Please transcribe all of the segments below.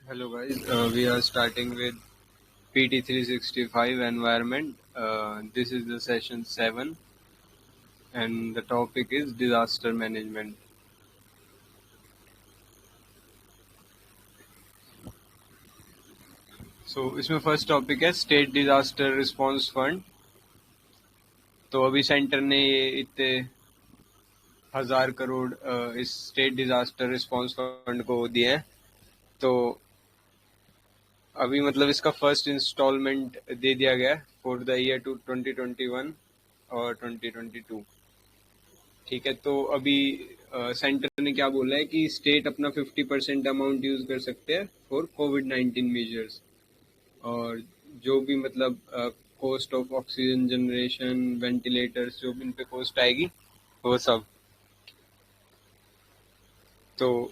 Hello guys, we are starting with PT365 environment. This is the session 7 and the topic is disaster management. So इसमें first topic है state disaster response fund. तो अभी centre ने ये इतने 1000 करोड़ इस state disaster response fund को दिए हैं। तो अभी मतलब इसका फर्स्ट इंस्टॉलमेंट दे दिया गया है फॉर द ईयर 2021 और 2022। ठीक है, तो अभी सेंटर ने क्या बोला है कि स्टेट अपना 50% अमाउंट यूज कर सकते हैं फॉर कोविड-19 मेजर्स। और जो भी मतलब cost of oxygen generation, ventilators, जो भी इन पे कॉस्ट आएगी वो सब। तो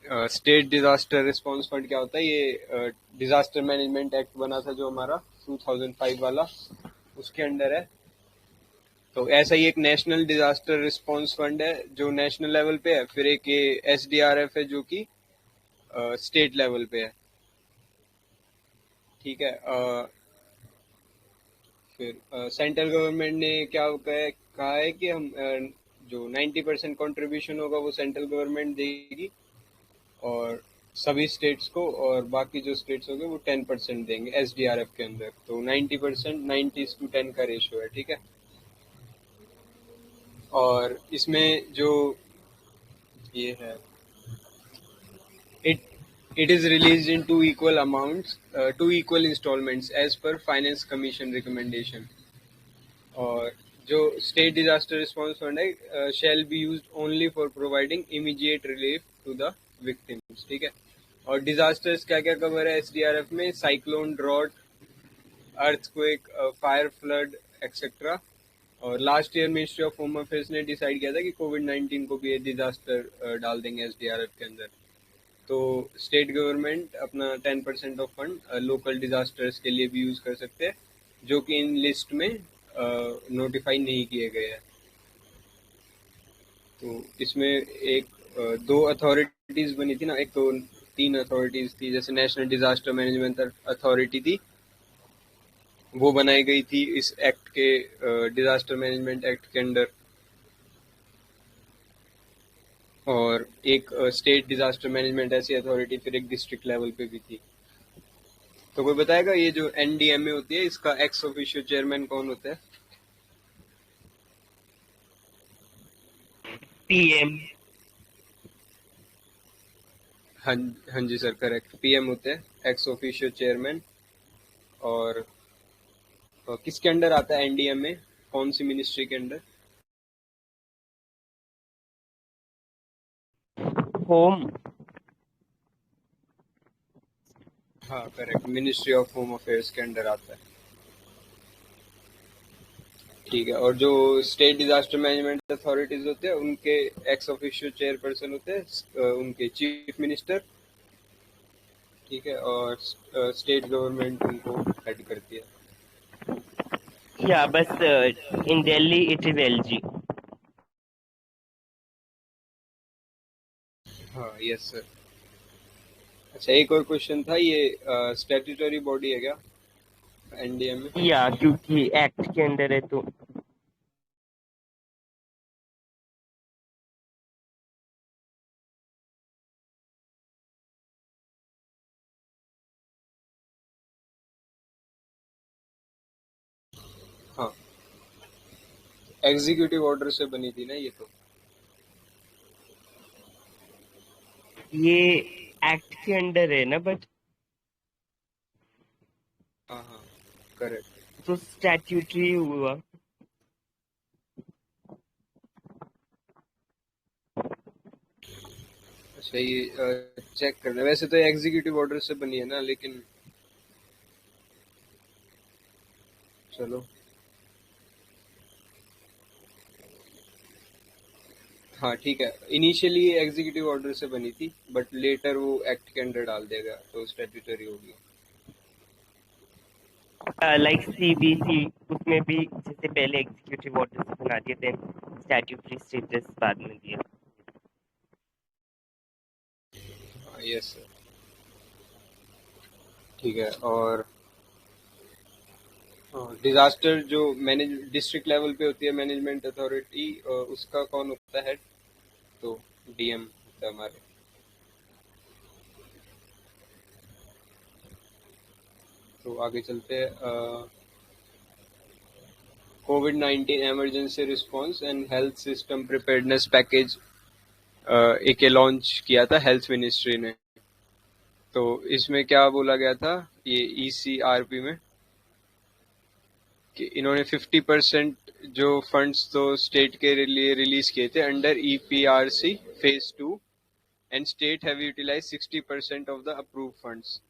स्टेट डिजास्टर रिस्पांस फंड क्या होता है? ये डिजास्टर मैनेजमेंट एक्ट बना था जो हमारा 2005 वाला, उसके अंडर है। तो ऐसा ही एक नेशनल डिजास्टर रिस्पांस फंड है जो नेशनल लेवल पे है, फिर एक ये SDRF है जो कि स्टेट लेवल पे है। ठीक है। फिर सेंट्रल गवर्नमेंट ने क्या कहा है कि हम जो 90% कंट्रीब्यूशन होगा वो सेंट्रल गवर्नमेंट देगी और सभी स्टेट्स को, और बाकी जो स्टेट्स होंगे वो 10% देंगे SDRF के अंदर। तो 90%, 90:10 का रेशियो है। ठीक है। और इसमें जो ये है, It it is released in two equal amounts, two equal installments as per Finance Commission recommendation. और जो स्टेट डिजास्टर रिस्पांस फंड है shall be used only for providing immediate relief to the victims. ठीक है। और disasters क्या क्या cover है SDRF में? Cyclone, drought, earthquake, fire, flood etcetera. और last year ministry of home affairs ने डिसाइड किया था कि कोविड-19 को भी डिजास्टर डाल देंगे SDRF के अंदर। तो स्टेट गवर्नमेंट अपना 10% ऑफ फंड लोकल डिजास्टर्स के लिए भी यूज कर सकते हैं जो कि इन लिस्ट में नोटिफाई नहीं किए गए हैं। तो इसमें एक दो अथॉरिटीज बनी थी ना, एक तो तीन अथॉरिटीज थी। जैसे नेशनल डिजास्टर मैनेजमेंट अथॉरिटी थी, वो बनाई गई थी इस एक्ट के, डिजास्टर मैनेजमेंट एक्ट के अंडर। और एक स्टेट डिजास्टर मैनेजमेंट ऐसी अथॉरिटी फिर एक डिस्ट्रिक्ट लेवल पे भी थी। तो कोई बताएगा ये जो NDMA होती है इसका एक्स ऑफिशियो चेयरमैन कौन होता है? PM। हाँ, हाँ जी सर, करेक्ट, PM होते हैं एक्स ऑफिशियो चेयरमैन। और किसके अंडर आता है NDMA? कौन सी मिनिस्ट्री के अंडर? होम। हाँ correct, ministry of home affairs के अंडर आता है। ठीक है। और जो स्टेट डिजास्टर मैनेजमेंट अथॉरिटीज होते हैं उनके एक्स ऑफिशियो चेयरपर्सन होते हैं उनके चीफ मिनिस्टर। ठीक है। और स्टेट गवर्नमेंट उनको हेड करती है। Yeah, but in Delhi it is LG. हाँ यस सर। अच्छा, एक और क्वेश्चन था, ये स्टैट्यूटरी बॉडी है क्या NDMA? Yeah, क्योंकि एक्ट के अंदर है तो। हाँ, एग्जीक्यूटिव ऑर्डर से बनी थी ना ये तो। ये एक्ट के अंदर है ना, बट हाँ हाँ करेक्ट। तो स्टैट्यूटरी हुआ। अच्छा, ये चेक करना, वैसे तो एग्जीक्यूटिव ऑर्डर से बनी है ना, लेकिन चलो। हाँ ठीक है, इनिशियली एग्जीक्यूटिव ऑर्डर से बनी थी बट लेटर वो एक्ट के अंडर डाल देगा तो स्टैट्यूटरी होगी। लाइक CBC, उसमें भी जैसे पहले एग्जीक्यूटिव ऑर्डर से बना दिए थे, स्टैट्यूटरी स्टेटस बाद में दिया। यस सर, ठीक है। और डिजास्टर जो मैनेज डिस्ट्रिक्ट लेवल पे होती है मैनेजमेंट अथॉरिटी, उसका कौन होता है हेड? तो डीएम होता है हमारे। तो आगे चलते हैं। कोविड-19 emergency response and health system preparedness package एक लॉन्च किया था हेल्थ मिनिस्ट्री ने। तो इसमें क्या बोला गया था ये ईसीआरपी में कि इन्होंने 50% जो फंड्स तो स्टेट के लिए रिलीज किए थे under EPRC phase 2, and state have utilise 60% of the approve funds.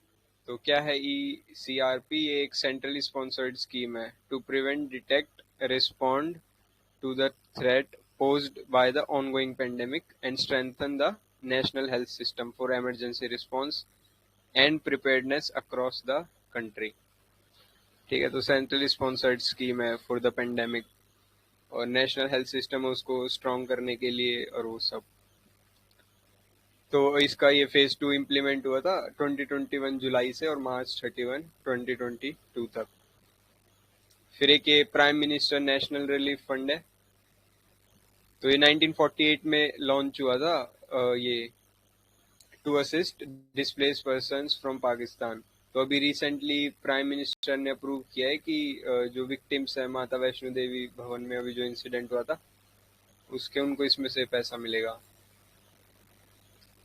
तो क्या है ईसीआरपी? ये एक सेंट्रली स्पॉन्सर्ड स्कीम है to prevent, detect, respond to the threat posed by the ongoing pandemic and strengthen the national health system for emergency response and preparedness across the country। ठीक है, तो centrally sponsored scheme है for the pandemic, और national health system है उसको strong करने के लिए और वो सब। तो इसका ये फेज 2 इम्प्लीमेंट हुआ था 2021 जुलाई से और मार्च 31 2022 तक। फिर एक ये prime minister national relief fund है। तो ये 1948 में लॉन्च हुआ था, ये to assist displace persons from Pakistan. तो अभी रिसेंटली प्राइम मिनिस्टर ने अप्रूव किया है कि जो विक्टिम्स है माता वैष्णो देवी भवन में अभी जो इंसिडेंट हुआ था उसके, उनको इसमें से पैसा मिलेगा।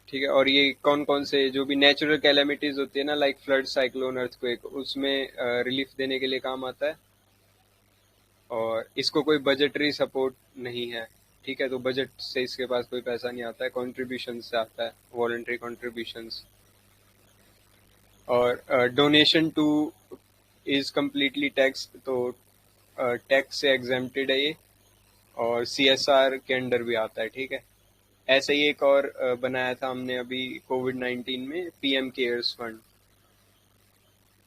ठीक है, और ये कौन कौन से जो भी नेचुरल कैलेमिटीज होती है ना, लाइक फ्लड, साइक्लोन, अर्थक्वेक, उसमें रिलीफ देने के लिए काम आता है। और इसको कोई बजटरी सपोर्ट नहीं है। ठीक है, तो बजट से इसके पास कोई पैसा नहीं आता है, कॉन्ट्रीब्यूशन से आता है, वॉलंटरी कॉन्ट्रीब्यूशंस। और donation two is completely tax, तो टैक्स से एग्जेम्प्टेड है ये, और सीएसआर के अंडर भी आता है। ठीक है, ऐसे ही एक और बनाया था हमने अभी कोविड-19 में, पीएम केयर्स फंड।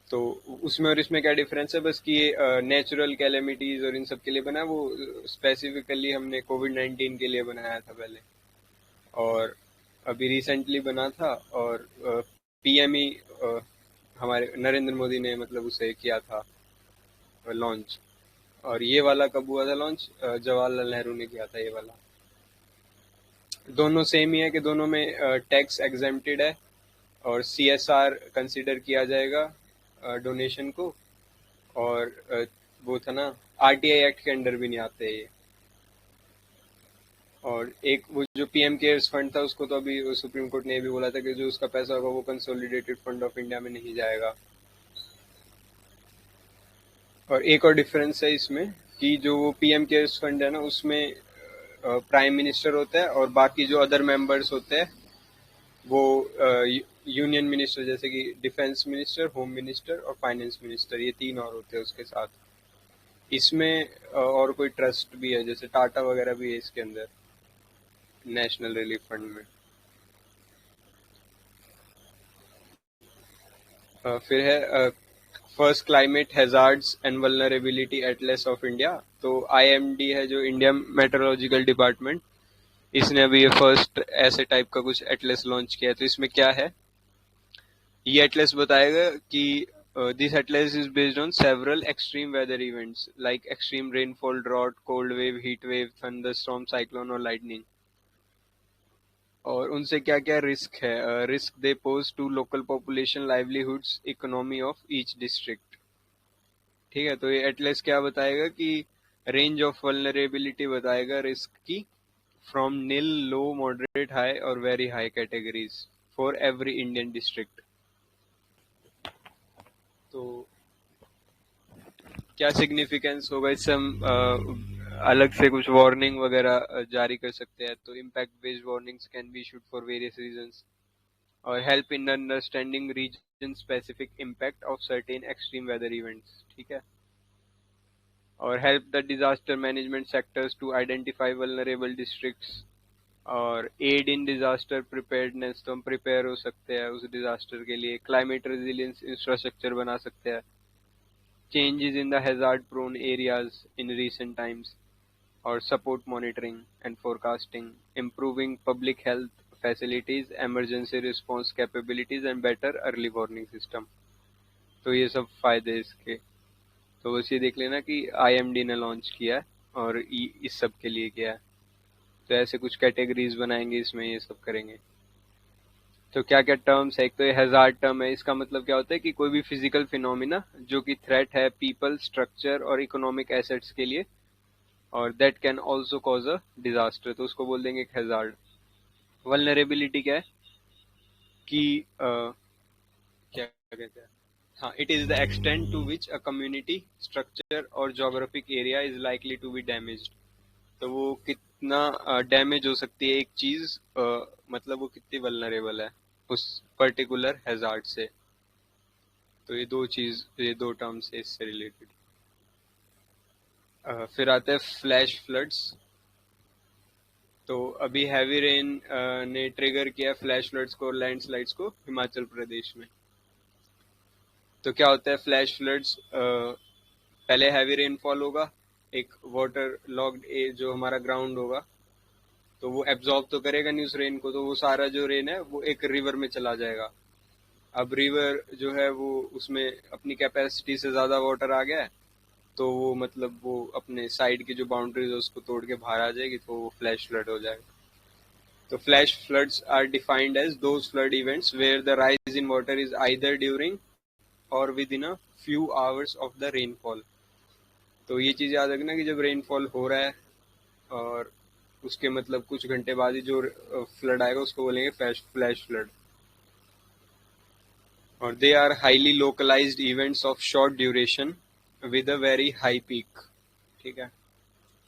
तो उसमें और इसमें क्या डिफरेंस है, बस कि ये नेचुरल कैलेमिटीज और इन सब के लिए बना है, वो स्पेसिफिकली हमने कोविड-19 के लिए बनाया था पहले, और अभी रिसेंटली बना था। और पीएमई हमारे नरेंद्र मोदी ने मतलब उसे किया था लॉन्च। और ये वाला कब हुआ था लॉन्च? जवाहरलाल नेहरू ने किया था ये वाला। दोनों सेम ही है कि दोनों में टैक्स एग्जेम्प्टेड है और सीएसआर कंसिडर किया जाएगा डोनेशन को। और वो था ना, आरटीआई एक्ट के अंडर भी नहीं आते ये। और एक वो जो पीएम केयर्स फंड था उसको तो अभी सुप्रीम कोर्ट ने भी बोला था कि जो उसका पैसा होगा वो कंसोलिडेटेड फंड ऑफ इंडिया में नहीं जाएगा। और एक और डिफरेंस है इसमें कि जो वो पीएम केयर्स फंड है ना, उसमें प्राइम मिनिस्टर होता है और बाकी जो अदर मेंबर्स होते हैं वो यूनियन मिनिस्टर, जैसे कि डिफेंस मिनिस्टर, होम मिनिस्टर और फाइनेंस मिनिस्टर, ये तीन और होते हैं उसके साथ। इसमें और कोई ट्रस्ट भी है, जैसे टाटा वगैरह भी है इसके अंदर नेशनल रिलीफ फंड में। फिर है first climate hazards and vulnerability Atlas of India. तो आईएमडी है जो इंडिया मेट्रोलॉजिकल डिपार्टमेंट, इसने अभी ये फर्स्ट ऐसे टाइप का कुछ एटलस लॉन्च किया है। तो इसमें क्या है, ये एटलस बताएगा कि this atlas is based on several extreme weather events like extreme rainfall, drought, cold wave, heat wave, thunderstorm, cyclone और लाइटनिंग। और उनसे क्या क्या रिस्क है, risk they pose to local population, livelihoods, economy of each district. ठीक है, तो ये एटलस क्या बताएगा कि रेंज ऑफ वल्नरेबिलिटी बताएगा रिस्क की, from nil, low, moderate, high और very high categories for every Indian district. तो क्या सिग्निफिकेंस होगा, इससे हम अलग से कुछ वार्निंग वगैरह जारी कर सकते हैं। तो impact based warnings can be issued for various regions, और help in understanding region specific impact of certain extreme weather events. ठीक है, और help the disaster management sectors to identify vulnerable districts, और एड इन डिजास्टर प्रिपेयर्डनेस, तो हम prepare हो सकते हैं उस डिजास्टर के लिए। क्लाइमेट रेजिलियंस इंफ्रास्ट्रक्चर बना सकते हैं। Changes in the hazard prone areas in recent times, और support monitoring and forecasting, improving public health facilities, emergency response capabilities and better early warning system. तो ये सब फायदे इसके। तो बस ये देख लेना कि आईएमडी ने लॉन्च किया है और इस सब के लिए किया है। तो ऐसे कुछ कैटेगरीज बनाएंगे, इसमें ये सब करेंगे। तो क्या क्या टर्म्स है, एक तो ये हैजार्ड टर्म है। इसका मतलब क्या होता है कि कोई भी फिजिकल फिनोमिना जो कि थ्रेट है पीपल, स्ट्रक्चर और इकोनॉमिक एसेट्स के लिए, और that can also cause a disaster, तो उसको बोल देंगे एक हैजार्ड। वल्नरेबिलिटी क्या है कि क्या कहते हैं, हाँ, it is the extent to which a community, structure or geographic area is likely to be damaged. तो वो कितना डैमेज हो सकती है एक चीज, मतलब वो कितनी वल्नरेबल है उस पर्टिकुलर हैजार्ड से। तो ये दो टर्म्स है इससे रिलेटेड। फिर आते हैं फ्लैश फ्लड्स। तो अभी हैवी रेन ने ट्रिगर किया फ्लैश फ्लड्स को और लैंडस्लाइड्स को हिमाचल प्रदेश में। तो क्या होता है फ्लैश फ्लड्स, पहले हैवी रेनफॉल होगा, एक वाटर लॉक्ड जो हमारा ग्राउंड होगा, तो वो एब्जॉर्ब तो करेगा नहीं उस रेन को, तो वो सारा जो रेन है वो एक रिवर में चला जाएगा। अब रिवर जो है वो उसमें अपनी कैपेसिटी से ज्यादा वाटर आ गया है, तो वो मतलब वो अपने साइड की जो बाउंड्रीज है उसको तोड़ के बाहर आ जाएगी, तो वो फ्लैश फ्लड हो जाएगा। तो flash floods are defined as those flood events where the rise in water is either during or within a few hours of the rainfall. तो ये चीज याद रखना कि जब रेनफॉल हो रहा है और उसके मतलब कुछ घंटे बाद ही जो फ्लड आएगा उसको बोलेंगे फ्लैश फ्लड। और they are highly localised events of short duration with a very high peak. ठीक है।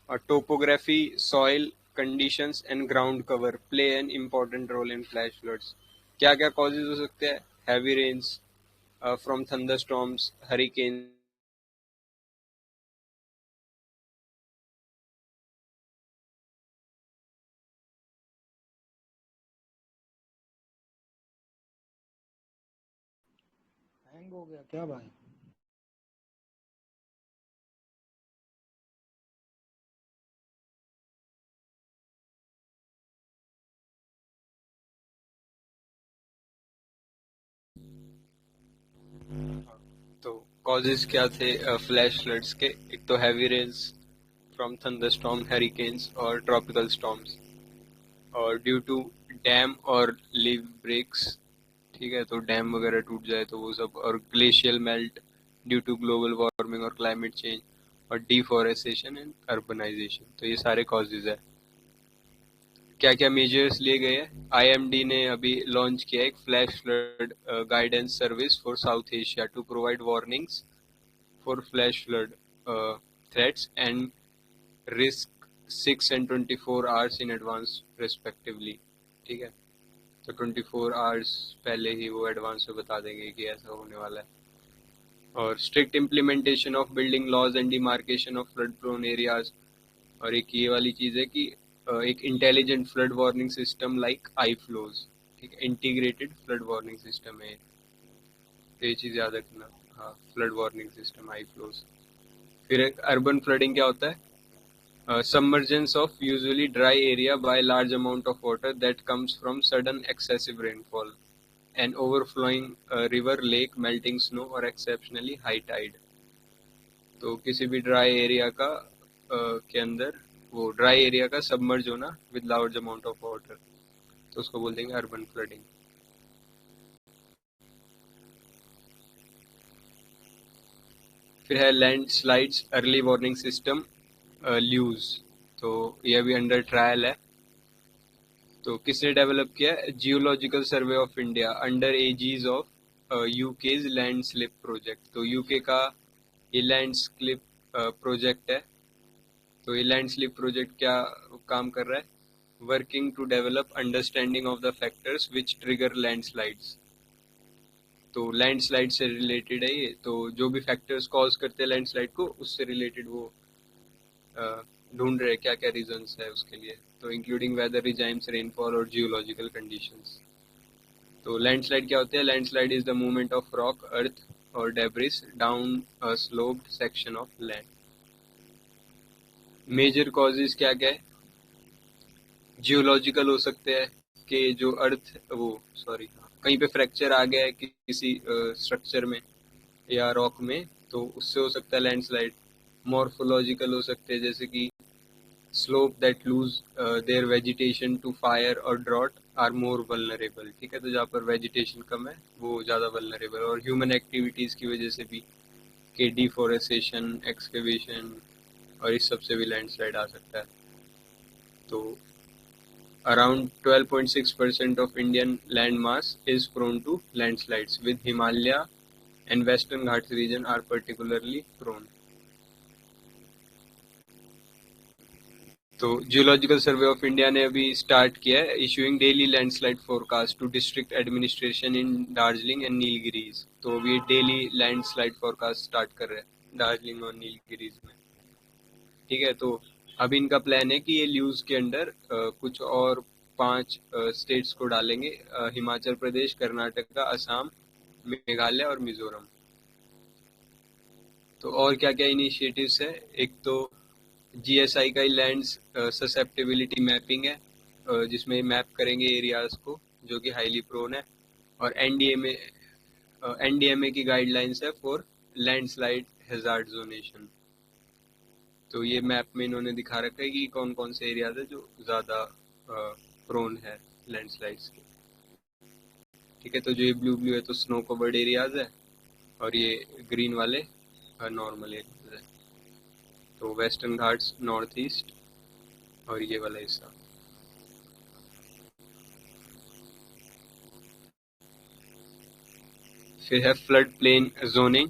और topography, soil conditions and ground cover play an important role in flash floods. क्या क्या कॉजेज हो सकते हैं? Heavy rains from thunderstorms, hurricane. Hang हो गया क्या भाई? तो कॉजेज क्या थे फ्लैश फ्लड्स के? एक तो heavy rains from thunderstorm, hurricanes और ट्रॉपिकल स्टॉर्म्स, और ड्यू टू डैम और लीव ब्रेक्स। ठीक है, तो डैम वगैरह टूट जाए तो वो सब, और glacial melt due to global warming और क्लाइमेट चेंज, और डिफॉरेस्टेशन एंड अर्बनाइजेशन। तो ये सारे कॉजेज है। क्या क्या मेजर्स लिए गए हैं? आईएमडी ने अभी लॉन्च किया एक flash flood guidance service for South Asia to provide warnings for flash flood threats and risk 6 and 24 hours in advance respectively। ठीक है, तो 24 hours पहले ही वो एडवांस में बता देंगे कि ऐसा होने वाला है। और strict implementation of building laws and demarcation of flood prone areas. और एक ये वाली चीज है कि एक intelligent flood warning system like I flows. ठीक है, इंटीग्रेटेड फ्लड वार्निंग सिस्टम है, तो ये चीज याद रखना। हाँ, फ्लड वार्निंग सिस्टम आई फ्लोज। फिर एक अर्बन फ्लडिंग क्या होता है? Submergence of usually dry area by large amount of water that comes from sudden excessive rainfall, an overflowing river, lake, melting snow or exceptionally high tide। तो किसी भी dry area का के अंदर वो ड्राई एरिया का सबमर्ज होना with large amount of water, तो उसको बोल देंगे अर्बन फ्लडिंग। फिर है लैंडस्लाइड्स अर्ली वार्निंग सिस्टम, ल्यूज। तो ये अभी अंडर ट्रायल है। तो किसने डेवलप किया? Geological survey of India under aegis of UK's land slip project. तो यूके का ये लैंड स्लिप प्रोजेक्ट है। तो ये लैंड स्लिप प्रोजेक्ट क्या काम कर रहा है? Working to develop understanding of the factors which trigger landslides. तो लैंडस्लाइड से रिलेटेड है ये। तो जो भी फैक्टर्स कॉज करते हैं लैंडस्लाइड को, उससे रिलेटेड वो ढूंढ रहे क्या क्या रीजंस है उसके लिए। तो including weather regimes, rainfall or geological conditions. तो लैंडस्लाइड क्या होते हैं? Landslide is the movement of rock, earth or debris down a sloped section of land. Major causes क्या क्या है? जियोलॉजिकल हो सकते हैं के जो अर्थ वो सॉरी कहीं पे फ्रैक्चर आ गया है किसी स्ट्रक्चर में या रॉक में, तो उससे हो सकता है लैंडस्लाइड। मॉर्फोलॉजिकल हो सकते हैं, जैसे कि slope that lose their vegetation to fire और ड्रॉट आर मोर वल्नरेबल। ठीक है, तो जहाँ पर वेजिटेशन कम है वो ज़्यादा वल्नरेबल। और ह्यूमन एक्टिविटीज़ की वजह से भी, के डिफोरेस्टेशन, एक्सकेवेशन और इस सब से भी लैंडस्लाइड आ सकता है। तो around 12.6% of Indian land mass is prone to landslides, with Himalaya and Western Ghats region are particularly prone. तो जियोलॉजिकल सर्वे ऑफ इंडिया ने अभी स्टार्ट किया है issuing daily landslide forecast to district administration in Darjeeling and Nilgiris. तो अभी daily landslide forecast start कर रहे हैं दार्जिलिंग और नीलगिरीज में। ठीक है, तो अब इनका प्लान है कि ये ल्यूज के अंडर कुछ और 5 स्टेट्स को डालेंगे, हिमाचल प्रदेश, कर्नाटका, असम, मेघालय और मिजोरम। तो और क्या क्या इनिशिएटिव्स है, एक तो जीएसआई का लैंड ससेप्टेबिलिटी मैपिंग है, जिसमें मैप करेंगे एरियाज को जो कि हाईली प्रोन है। और एनडीएमए की गाइडलाइंस है फॉर लैंडस्लाइड हैजार्ड जोनेशन। तो ये मैप में इन्होंने दिखा रखा है कि कौन कौन से एरियाज है जो ज़्यादा प्रोन है लैंडस्लाइड्स के। ठीक है, तो जो ये ब्लू ब्लू है तो स्नो कवर्ड एरियाज है, और ये ग्रीन वाले नॉर्मल एरियाज है। तो वेस्टर्न घाट्स, नॉर्थ ईस्ट और ये वाला हिस्सा। फिर है फ्लड प्लेन जोनिंग।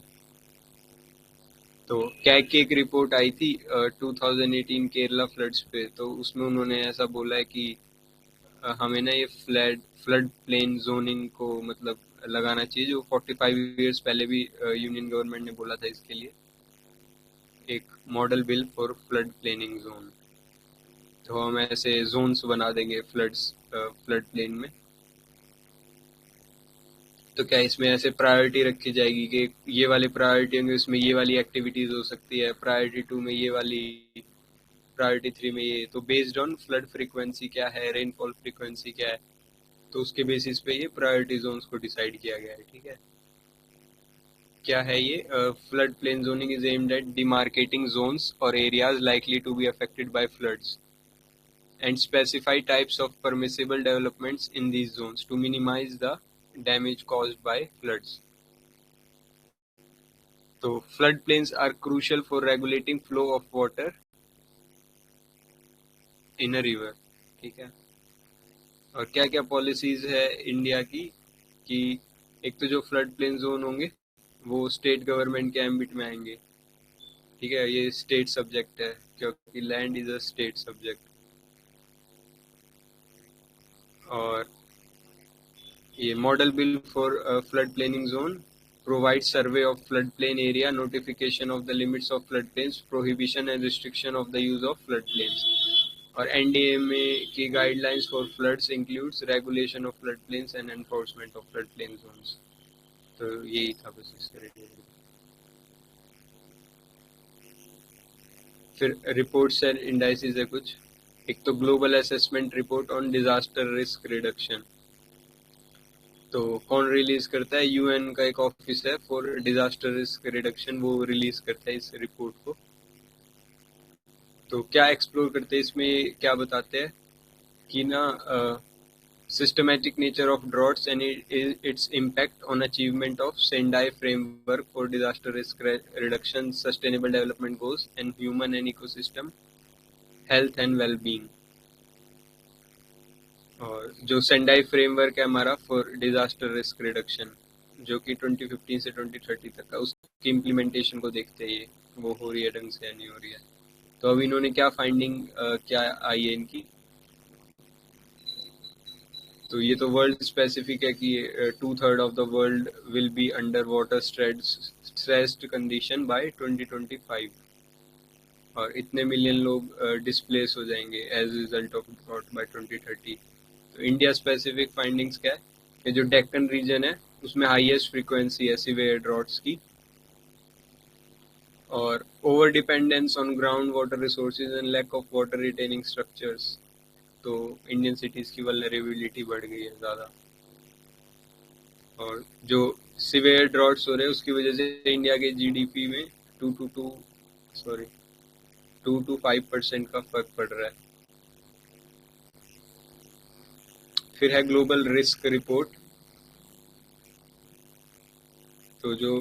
तो कैग की एक रिपोर्ट आई थी 2018 केरला फ्लड्स पे, तो उसमें उन्होंने ऐसा बोला है कि हमें ना ये फ्लड प्लेन जोनिंग को मतलब लगाना चाहिए, जो 45 ईयर्स पहले भी यूनियन गवर्नमेंट ने बोला था इसके लिए एक model bill for flood planning zone. तो हम ऐसे जोन्स बना देंगे फ्लड प्लेन में। तो क्या इसमें ऐसे प्रायोरिटी रखी जाएगी कि ये वाली प्रायोरिटी होंगे, उसमें ये वाली एक्टिविटीज हो सकती है, प्रायोरिटी 2 में ये वाली, प्रायोरिटी 3 में ये। तो बेस्ड ऑन फ्लड फ्रीक्वेंसी क्या है, रेनफॉल फ्रीक्वेंसी क्या है, तो उसके बेसिस पे ये प्रायोरिटी जोन्स को डिसाइड किया गया है। ठीक है, क्या है ये flood plain zoning is aimed at demarcating zones or areas likely to be affected by floods and specify types of permissible developments in these zones to minimize the damage caused by floods. So flood plains are crucial for regulating flow of water in a river. ठीक है, और क्या क्या policies है India की कि एक तो जो फ्लड प्लेन जोन होंगे वो स्टेट गवर्नमेंट के एम्बिट में आएंगे। ठीक है, ये स्टेट सब्जेक्ट है क्योंकि land is a state subject. और ये model bill for flood planning zone provide survey of flood plain area, notification of the limits of flood plains, prohibition and restriction of the use of flood plains. और NDMA की guidelines for floods includes regulation of flood plains and enforcement of flood plain zones. तो यही था बस इसका related. फिर reports and indices है कुछ। एक तो global assessment report on disaster risk reduction. तो कौन रिलीज करता है, यूएन का एक ऑफिस है फॉर डिजास्टर रिस्क रिडक्शन, वो रिलीज करता है इस रिपोर्ट को। तो क्या एक्सप्लोर करते हैं इसमें, क्या बताते हैं कि ना systematic nature of droughts and its impact on achievement of Sendai framework for disaster risk reduction, sustainable development goals and human and ecosystem health and well-being। और जो सेंडाई फ्रेमवर्क है हमारा फॉर डिजास्टर रिस्क रिडक्शन, जो कि 2015 से 2030 तक का, उसकी इम्प्लीमेंटेशन को देखते हैं ये वो हो रही है ढंग से या नहीं हो रही है। तो अब इन्होंने क्या फाइंडिंग क्या आई है इनकी, तो ये तो वर्ल्ड स्पेसिफिक है कि 2/3 of the world will be under water stressed condition by 2025, और इतने मिलियन लोग डिस्प्लेस हो जाएंगे as result of drought by 2030। तो इंडिया स्पेसिफिक फाइंडिंग्स क्या है कि जो डेक्कन रीजन है उसमें हाईएस्ट फ्रीक्वेंसी है सीवियर ड्रॉट्स की, और over dependence on ground water resources and lack of water retaining structures. तो इंडियन सिटीज की वल्नरेबिलिटी बढ़ गई है ज़्यादा। और जो सिवियर ड्रॉट्स हो रहे हैं उसकी वजह से इंडिया के जीडीपी में 2 to 5% का फर्क पड़ रहा है। फिर है ग्लोबल रिस्क रिपोर्ट। तो जो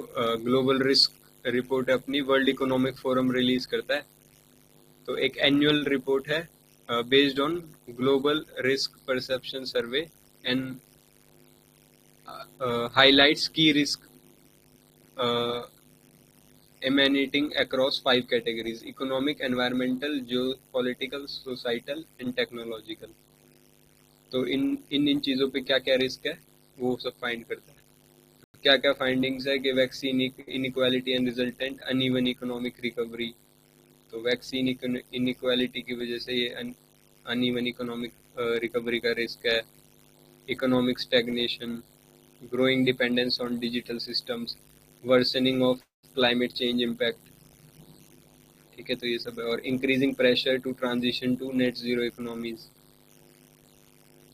ग्लोबल रिस्क रिपोर्ट अपनी वर्ल्ड इकोनॉमिक फोरम रिलीज करता है। तो एक एनुअल रिपोर्ट है based on global risk perception survey and highlights key risk emanating across 5 categories: economic, environmental, geopolitical, societal and technological। तो इन चीज़ों पे क्या क्या रिस्क है वो सब फाइंड करता है। क्या क्या फाइंडिंग्स है कि vaccine inequality and resultant uneven economic recovery. तो वैक्सीन इनइक्वालिटी की वजह से ये अनइवन इकोनॉमिक रिकवरी का रिस्क है। Economic stagnation, growing dependence on digital systems, worsening of climate change impact। ठीक है, तो ये सब है। और increasing pressure to transition to net zero economies।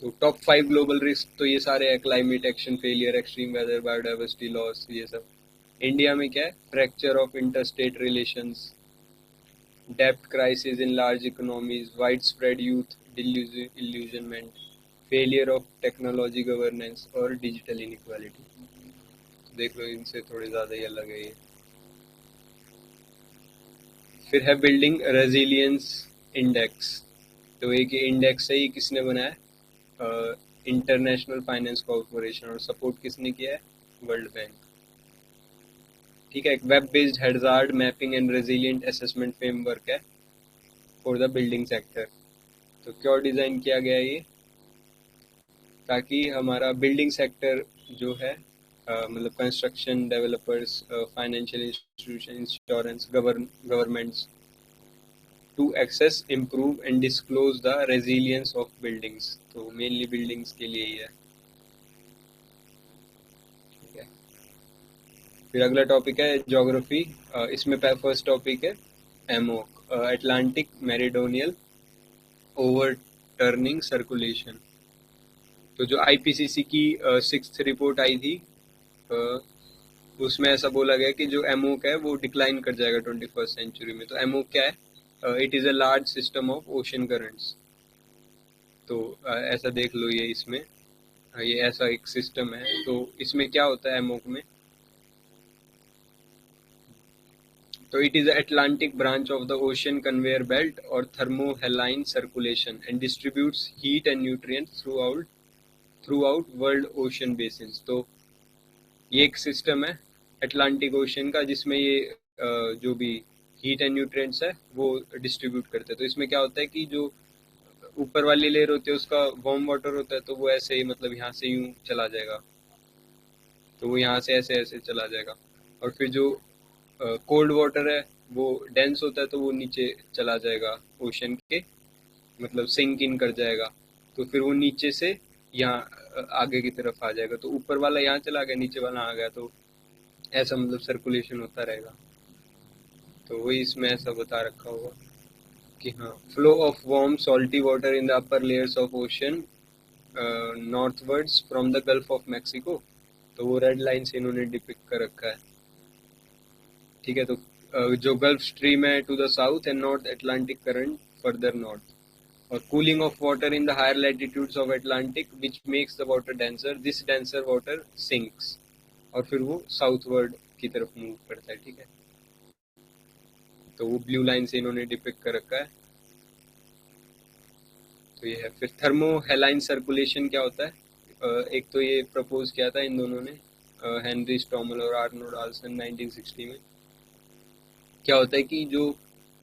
तो टॉप 5 ग्लोबल रिस्क तो ये सारे हैं: climate action failure, extreme weather, biodiversity loss, ये सब। इंडिया में क्या है? फ्रैक्चर ऑफ इंटरस्टेट रिलेशंस, डेब्ट crisis in large economies, widespread youth disillusionment, failure of technology governance or digital inequality. देख लो, इनसे थोड़े ज़्यादा ही अलग है ये। फिर है बिल्डिंग रेजिलियंस इंडेक्स। तो एक ये इंडेक्स है, ये किसने बनाया है? International finance corporation. और सपोर्ट किसने किया है? World bank. ठीक है, एक web based hazard mapping and resilient assessment framework है फॉर द बिल्डिंग सेक्टर। तो क्यों डिज़ाइन किया गया है ये? ताकि हमारा बिल्डिंग सेक्टर जो है मतलब construction, developers, financial institution, insurance, governments to access, improve and disclose the resilience of buildings. तो मेनली बिल्डिंग्स के लिए ही है। ठीक है, फिर अगला टॉपिक है ज्योग्राफी। इसमें फर्स्ट टॉपिक है AMOC, Atlantic meridional overturning circulation. तो जो आईपीसीसी की 6th रिपोर्ट आई थी उसमें ऐसा बोला गया कि जो एमओक है वो डिक्लाइन कर जाएगा 21st सेंचुरी में। तो एमओक क्या है? It is a large system of ocean currents. तो ऐसा देख लो, ये इसमें ये ऐसा एक सिस्टम है। तो इसमें क्या होता है एमओक में? तो it is Atlantic branch of the ocean conveyor belt or thermohaline circulation and distributes heat and nutrients throughout world ocean basins. तो ये एक सिस्टम है अटलांटिक ओशन का जिसमें ये जो भी हीट एंड न्यूट्रिएंट्स है वो डिस्ट्रीब्यूट करते हैं। तो इसमें क्या होता है कि जो ऊपर वाली लेयर होती है उसका वार्म वाटर होता है, तो वो ऐसे ही मतलब यहाँ से यूं चला जाएगा, तो वो यहाँ से ऐसे ऐसे चला जाएगा। और फिर जो कोल्ड वाटर है वो डेंस होता है, तो वो नीचे चला जाएगा ओशन के, मतलब सिंक इन कर जाएगा। तो फिर वो नीचे से यहाँ आगे की तरफ आ जाएगा। तो ऊपर वाला यहाँ चला गया, नीचे वाला आ गया, तो ऐसा मतलब सर्कुलेशन होता रहेगा। तो वही इसमें ऐसा बता रखा होगा कि हाँ, flow of warm salty water in the upper layers of ocean northwards from the gulf of Mexico. तो वो रेड लाइन से इन्होंने डिपिक्ट कर रखा है। ठीक है, तो जो गल्फ स्ट्रीम है to the south and north Atlantic current further north, और cooling of water in the higher latitudes of Atlantic which makes the water denser, this denser water sinks, और फिर वो साउथवर्ड की तरफ मूव करता है। ठीक है, तो वो ब्लू लाइन से इन्होंने डिपिक्ट कर रखा है। तो ये है। फिर थर्मोहेलाइन सर्कुलेशन क्या होता है? एक तो ये प्रपोज किया था इन दोनों ने, हेनरी स्टॉमल और आर्नोल्ड आल्सन 1960 में। क्या होता है कि जो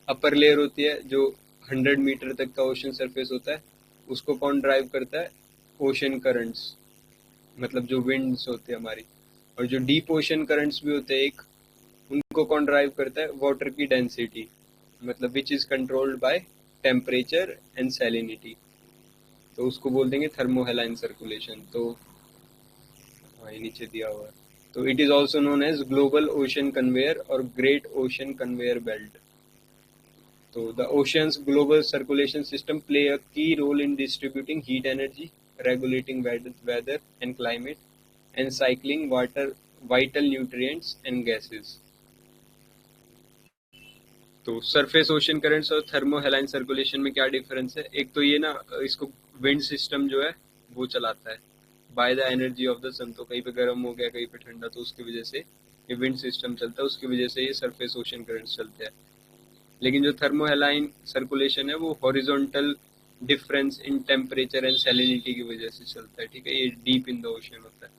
अपर लेयर होती है, जो 100 मीटर तक का ओशन सरफेस होता है, उसको कौन ड्राइव करता है? ओशन करंट्स, मतलब जो विंड्स होती है हमारी। और जो डीप ओशन करंट्स भी होते हैं एक, उनको कौन ड्राइव करता है? वाटर की डेंसिटी, मतलब which is controlled by temperature and salinity. तो उसको बोल देंगे थर्मोहेलाइन सर्कुलेशन। तो हाँ, ये नीचे दिया हुआ है। तो it is also known as global ocean conveyor or great ocean conveyor belt. तो the ocean's global circulation system play a key role in distributing heat energy, regulating weather and climate, and cycling water vital nutrients and gases. तो surface ocean currents और thermohaline circulation में क्या difference है? एक तो ये ना, इसको विंड सिस्टम जो है वो चलाता है by the energy of the sun. तो कहीं पे गर्म हो गया, कहीं पे ठंडा, तो उसकी वजह से ये विंड सिस्टम चलता है, उसकी वजह से ये सरफेस ओशन करंट्स चलते हैं। लेकिन जो थर्मोहेलाइन सर्कुलेशन है वो horizontal difference in temperature and salinity की वजह से चलता है। ठीक है, ये डीप इन द ओशन होता है।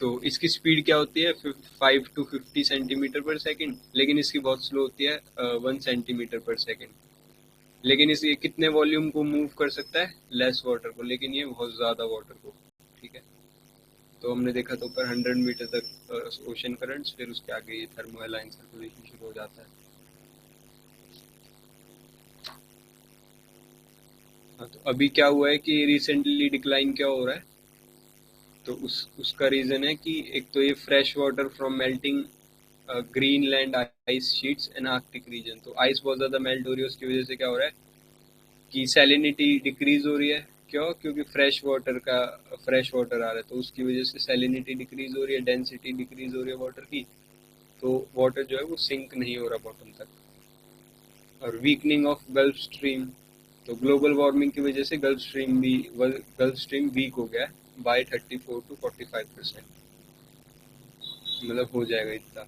तो इसकी स्पीड क्या होती है? 5 to 50 सेंटीमीटर पर सेकेंड, लेकिन इसकी बहुत स्लो होती है 1 सेंटीमीटर पर सेकेंड। लेकिन इस ये कितने वॉल्यूम को मूव कर सकता है? लेस वाटर को, लेकिन ये बहुत ज़्यादा वाटर को। ठीक है, तो हमने देखा तो ऊपर 100 मीटर तक ओशन करंट्स, फिर उसके आगे ये थर्मोहेलाइन सर्कुलेशन शुरू हो जाता है। हाँ, तो अभी क्या हुआ है कि रिसेंटली डिक्लाइन क्या हो रहा है? तो उसका रीज़न है कि एक तो ये fresh water from melting Greenland ice sheets and Arctic region. तो आइस बहुत ज़्यादा मेल्ट हो रही है, उसकी वजह से क्या हो रहा है कि सैलिनिटी डिक्रीज हो रही है। क्यों? क्योंकि फ्रेश वाटर आ रहा है, तो उसकी वजह से सैलिनिटी डिक्रीज हो रही है, डेंसिटी डिक्रीज हो रही है वाटर की। तो वाटर जो है वो सिंक नहीं हो रहा बॉटम तक। और वीकनिंग ऑफ गल्फ स्ट्रीम, तो ग्लोबल वार्मिंग की वजह से गल्फ स्ट्रीम वीक हो गया है बाय 34 to 45%, मतलब हो जाएगा इतना।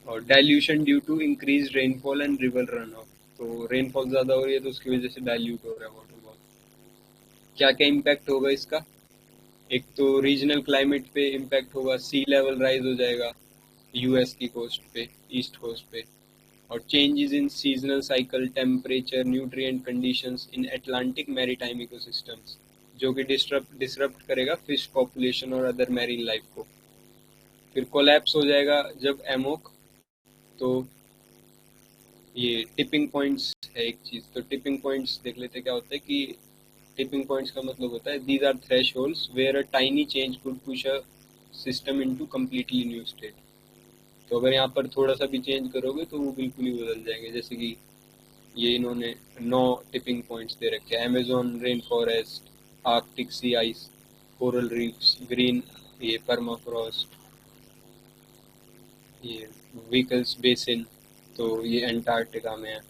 और dilution due to increase rainfall and river run off, तो रेनफॉल ज़्यादा हो रही है तो उसकी वजह से डाइल्यूट हो रहा है वाटर बहुत। क्या क्या इम्पैक्ट होगा इसका? एक तो रीजनल क्लाइमेट पे इम्पैक्ट होगा, सी लेवल राइज हो जाएगा यूएस की कोस्ट पे, ईस्ट कोस्ट पे। और changes in seasonal cycle, temperature, nutrient conditions in Atlantic maritime ecosystems, जो कि डिसरप्ट करेगा फिश पॉपुलेशन और अदर मैरीन लाइफ को। फिर कोलैप्स हो जाएगा जब एमोक, तो ये टिपिंग पॉइंट्स है एक चीज़। तो टिपिंग पॉइंट्स देख लेते क्या होता है कि टिपिंग पॉइंट्स का मतलब होता है these are thresholds where a tiny change could push a system into completely new state. तो अगर यहाँ पर थोड़ा सा भी चेंज करोगे तो वो बिल्कुल ही बदल जाएंगे। जैसे कि ये इन्होंने 9 टिपिंग पॉइंट्स दे रखे हैं: Amazon rain forest, Arctic sea ice, coral reefs, green ये परमाफ्रॉस्ट, ये व्हीकल्स बेसिन, तो ये अंटार्कटिका में है।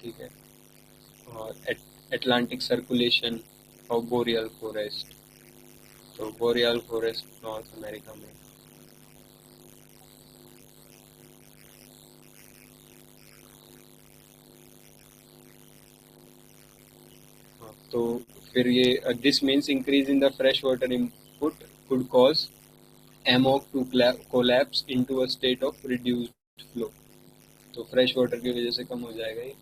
ठीक है, और एटलांटिक सर्कुलेशन और बोरियल फॉरेस्ट, तो बोरियल फॉरेस्ट नॉर्थ अमेरिका में। हाँ, तो फिर ये this means increase in the fresh water input could cause AMOC to collapse into a state of reduced flow. तो फ्रेश वाटर की वजह से कम हो जाएगा ये।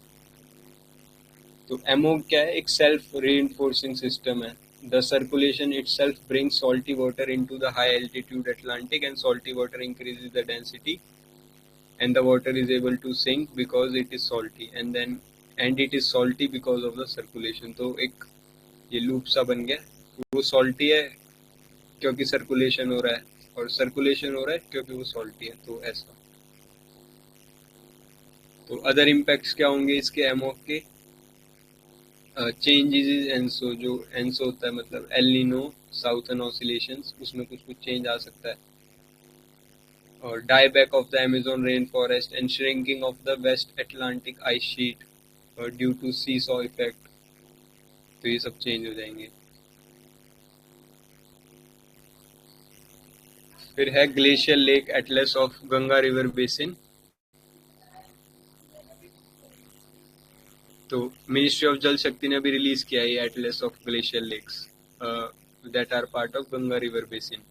तो एमोक क्या है? एक सेल्फ रीइंफोर्सिंग सिस्टम है। The circulation itself brings salty water into the high altitude Atlantic, and salty water increases the density, and the water is able to sink because it is salty, and it is salty because of the circulation। तो एक ये loop सा बन गया, वो salty है क्योंकि circulation हो रहा है, और सर्कुलेशन हो रहा है क्योंकि वो सॉल्टी है, तो ऐसा। तो अदर इम्पैक्ट्स क्या होंगे इसके एमोक के? चेंजेस एनसो, जो एनसो होता है मतलब एल नीनो साउथर्न ऑसिलेशंस, उसमें कुछ कुछ चेंज आ सकता है। और die back of the Amazon rain forest and shrinking of the west Atlantic ice sheet due to seesaw effect, तो ये सब चेंज हो जाएंगे। फिर है glacier lake atlas of Ganga river basin. तो मिनिस्ट्री ऑफ जल शक्ति ने अभी रिलीज किया है atlas of glacier lakes that are part of Ganga river basin.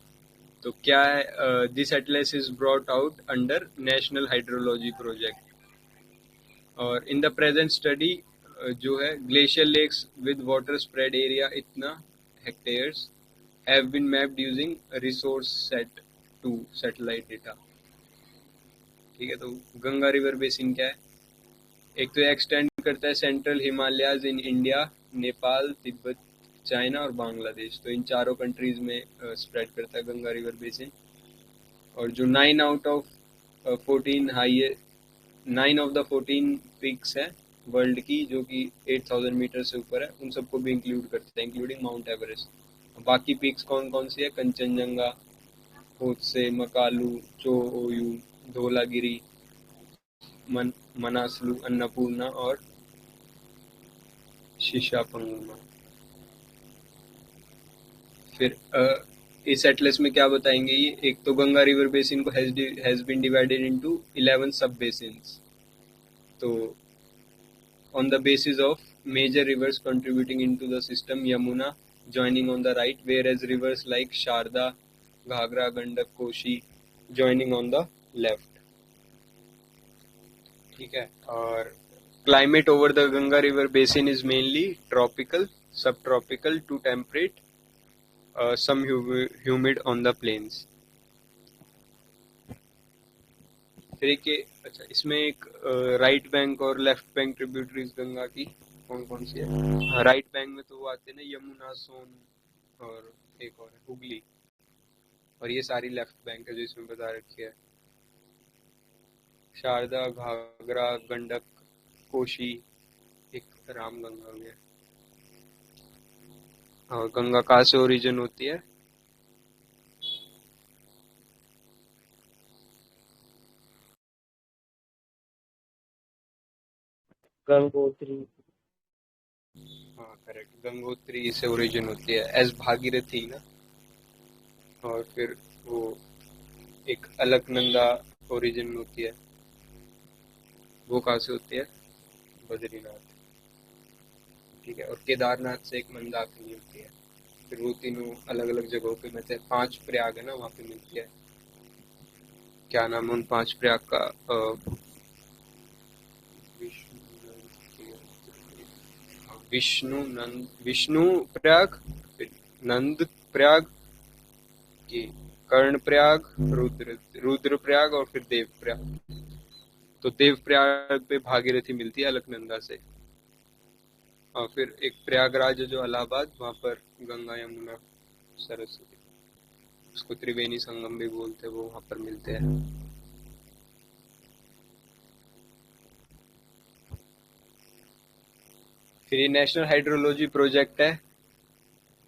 तो क्या है? This atlas is brought out under national hydrology project, और इन द प्रेजेंट स्टडी जो है glacier lakes with water spread area इतना hectares have been mapped using Resourcesat 2 satellite data. ठीक है, तो गंगा रिवर बेसिन क्या है? एक तो एक्सटेंड करता है central Himalayas in India, Nepal, Tibet, China और बांग्लादेश। तो इन चारों कंट्रीज में स्प्रेड करता है गंगा रिवर बेसिन। और जो 9 out of 14 9 of the 14 peaks है वर्ल्ड की जो कि 8000 मीटर से ऊपर है, उन सबको भी इंक्लूड करते हैं, इंक्लूडिंग माउंट एवरेस्ट। बाकी पीक्स कौन कौन सी है? कंचनजंगा, होत्से, मकालू, चोओयू, धौलागिरी, मनासलू, अन्नपूर्णा और शिशापंगमा। फिर इस एटलस में क्या बताएंगे ये? एक तो गंगा रिवर बेसिन को हैज बीन डिवाइडेड इनटू 11 सब बेसिन्स। तो on the basis of major rivers contributing into the system, Yamuna joining on the right, whereas rivers like Sharda, Ghagra, Gandak, Koshi joining on the left. ठीक है। और climate over the Ganga river basin is mainly tropical, subtropical to temperate, some humid on the plains. फिर एक अच्छा, इसमें एक right bank और left bank tributaries Ganga की कौन कौन सी है? राइट बैंक में तो वो आते हैं ना, यमुना, सोन और एक और है हुगली। और ये सारी लेफ्ट बैंक है जो इसमें बता रखी है, शारदा, घाघरा, गंडक, कोशी, एक रामगंगा हो गया। और गंगा कहाँ से ओरिजिन होती है? गंगोत्री। हाँ करेक्ट, गंगोत्री से ओरिजिन होती है एज भागीरथी ना। और फिर वो एक अलकनंदा ओरिजिन होती है, वो कहाँ से होती है? बद्रीनाथ। ठीक है। और केदारनाथ से एक मंदाकिनी होती है। फिर वो तीनों अलग अलग जगहों पे मिलते हैं। 5 प्रयाग है ना, वहाँ पे मिलती है। क्या नाम है उन 5 प्रयाग का? विष्णु प्रयाग, फिर नंद प्रयाग, की कर्ण प्रयाग, रुद्र प्रयाग और फिर देव प्रयाग। तो देव प्रयाग पे भागीरथी मिलती है अलकनंदा से। और फिर एक प्रयागराज है जो इलाहाबाद, वहाँ पर गंगा, यमुना, सरस्वती, उसको त्रिवेणी संगम भी बोलते हैं, वो वहाँ पर मिलते हैं। फिर ये नेशनल हाइड्रोलॉजी प्रोजेक्ट है,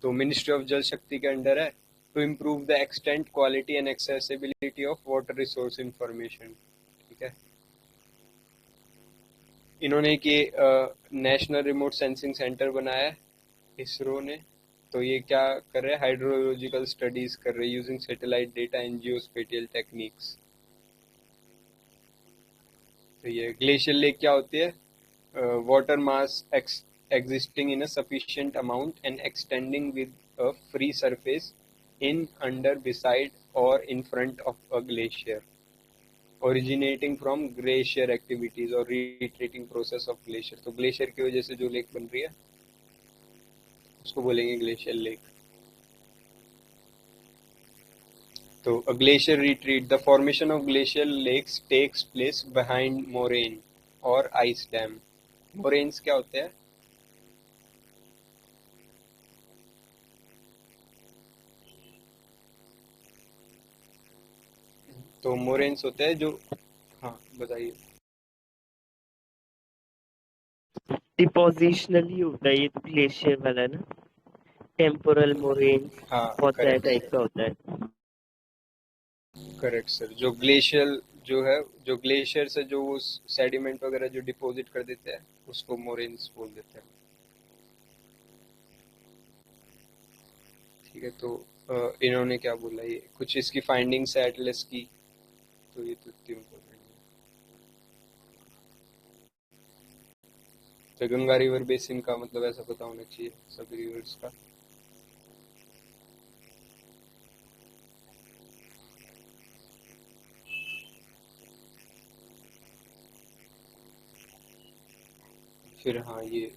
तो मिनिस्ट्री ऑफ जल शक्ति के अंडर है, to improve the extent, quality and accessibility of water resource information. ठीक है। इन्होंने कि नेशनल रिमोट सेंसिंग सेंटर बनाया है इसरो ने। तो ये क्या कर रहे हैं? हाइड्रोलॉजिकल स्टडीज कर रहे हैं using satellite data and geospatial techniques. तो ये ग्लेशियर लेक क्या होती है? Water mass existing in a sufficient amount and extending with a free surface in, under, beside or in front of a glacier, originating from glacier activities or retreating process of glacier। तो glacier की वजह से जो lake बन रही है उसको बोलेंगे ग्लेशियर लेक। तो a glacier retreat, the formation of glacial lakes takes place behind moraine or ice dam। moraines क्या होते हैं? तो मोरेन्स होते हैं जो, हाँ बताइए। डिपोजिशनली होता है ये तो, ग्लेशियर वाला ना। टेम्पोरल मोरेन्स हाँ बहुत सारे करेक्ट टाइप सर, का होता है। Correct sir. जो ग्लेशियल जो है, जो ग्लेशियर से जो वो सेडिमेंट वगैरह जो डिपॉजिट कर देते हैं उसको मोरेन्स बोल देते हैं। ठीक है। तो इन्होंने क्या बोला, ये कुछ इसकी फाइंडिंग्स है एटलस की, तो ये तो इतनी इम्पोर्टेंट है। तो गंगा रिवर बेसिन का मतलब ऐसा पता होना चाहिए सभी रिवर्स का। फिर हाँ ये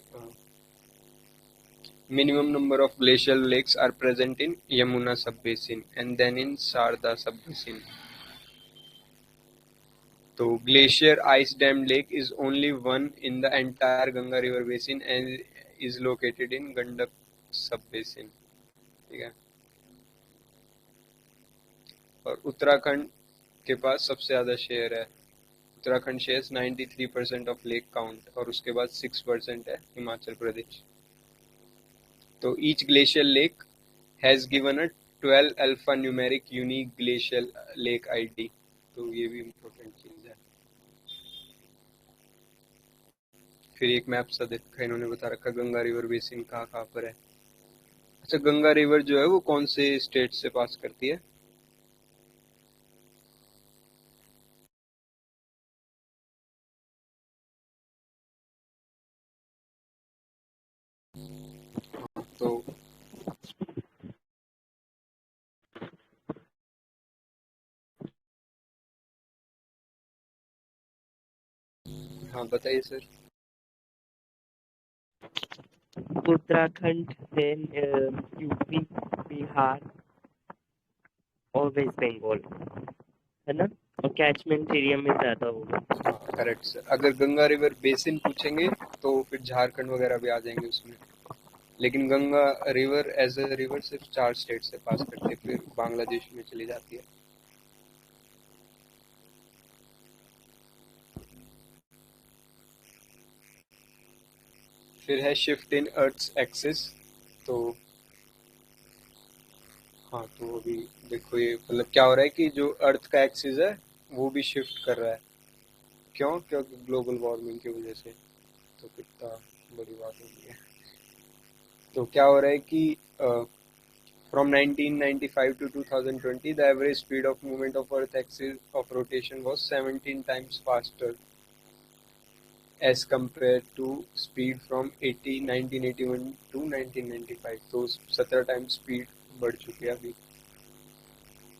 minimum number of glacial lakes are present in Yamuna sub-basin and then in Sarda sub-basin। तो glacier ice dam lake is only one in the entire Ganga river basin and is located in Gandak sub-basin। ठीक है। और उत्तराखंड के पास सबसे ज्यादा share है Uttarakhand shares 93% of lake count, और उसके बाद 6% है हिमाचल प्रदेश। तो each glacial lake has given a 12 alpha numeric unique glacial lake ID. तो ये भी इम्पोर्टेंट चीज है। फिर एक मैप सा देखा इन्होंने, बता रखा गंगा रिवर बेसिन कहाँ कहाँ पर है। अच्छा, गंगा रिवर जो है वो कौन से स्टेट से पास करती है? तो हाँ बताइए sir. Uttarakhand, then UP, Bihar और वेस्ट बंगाल, है ना? और कैचमेंट एरिया में ज्यादा होगा। Correct sir. अगर गंगा रिवर बेसिन पूछेंगे तो फिर झारखंड वगैरह भी आ जाएंगे उसमें, लेकिन Ganga river as a river सिर्फ 4 स्टेट से पास करती है, फिर बांग्लादेश में चली जाती है। फिर है शिफ्ट इन अर्थ्स एक्सिस। तो हाँ, तो अभी देखो ये मतलब क्या हो रहा है कि जो अर्थ का एक्सिस है वो भी शिफ्ट कर रहा है। क्यों? क्योंकि ग्लोबल वार्मिंग की वजह से। तो कितना बड़ी बात हो गई है। तो क्या हो रहा है कि from 1995 to 2020, the average speed of movement of Earth axis of rotation was 17 times faster as compared to speed from 1981 to 1995। तो 17 टाइम्स स्पीड बढ़ चुकी है अभी।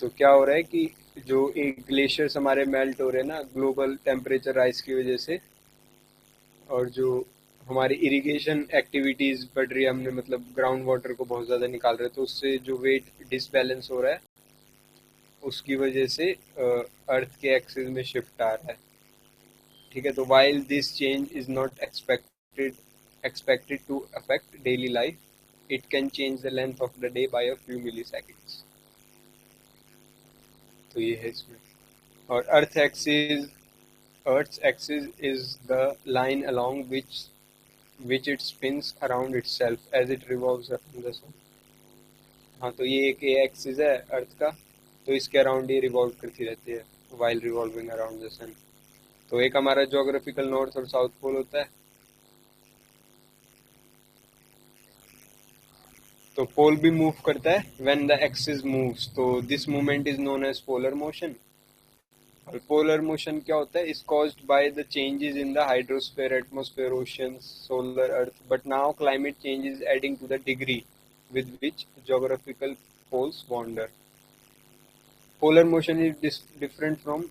तो क्या हो रहा है कि जो एक ग्लेशियर्स हमारे मेल्ट हो रहे हैं ना ग्लोबल टेम्परेचर राइज की वजह से, और जो हमारी इरिगेशन एक्टिविटीज बढ़ रही है, हमने मतलब ग्राउंड वाटर को बहुत ज़्यादा निकाल रहे हैं, तो उससे जो वेट डिसबैलेंस हो रहा है उसकी वजह से अर्थ के एक्सिस में शिफ्ट आ रहा है। ठीक है, तो while this change is not expected to affect daily life, it can change the length of the day by a few milliseconds। तो ये है इसमें। और Earth's axis is the line along which it spins around itself as it revolves around the sun। हाँ, तो ये एक axis है अर्थ का, तो इसके अराउंड ये रिवॉल्व करती रहती है while revolving around the sun. तो एक हमारा ज्योग्राफिकल नॉर्थ और साउथ पोल होता है। तो पोल भी मूव करता है व्हेन द एक्सिस मूव्स, तो this movement is known as polar motion. और पोलर मोशन क्या होता है? Is caused by the changes in the hydrosphere, atmosphere, oceans, solar, earth, but now climate change is adding to the degree with which geographical poles wander। Polar motion is different from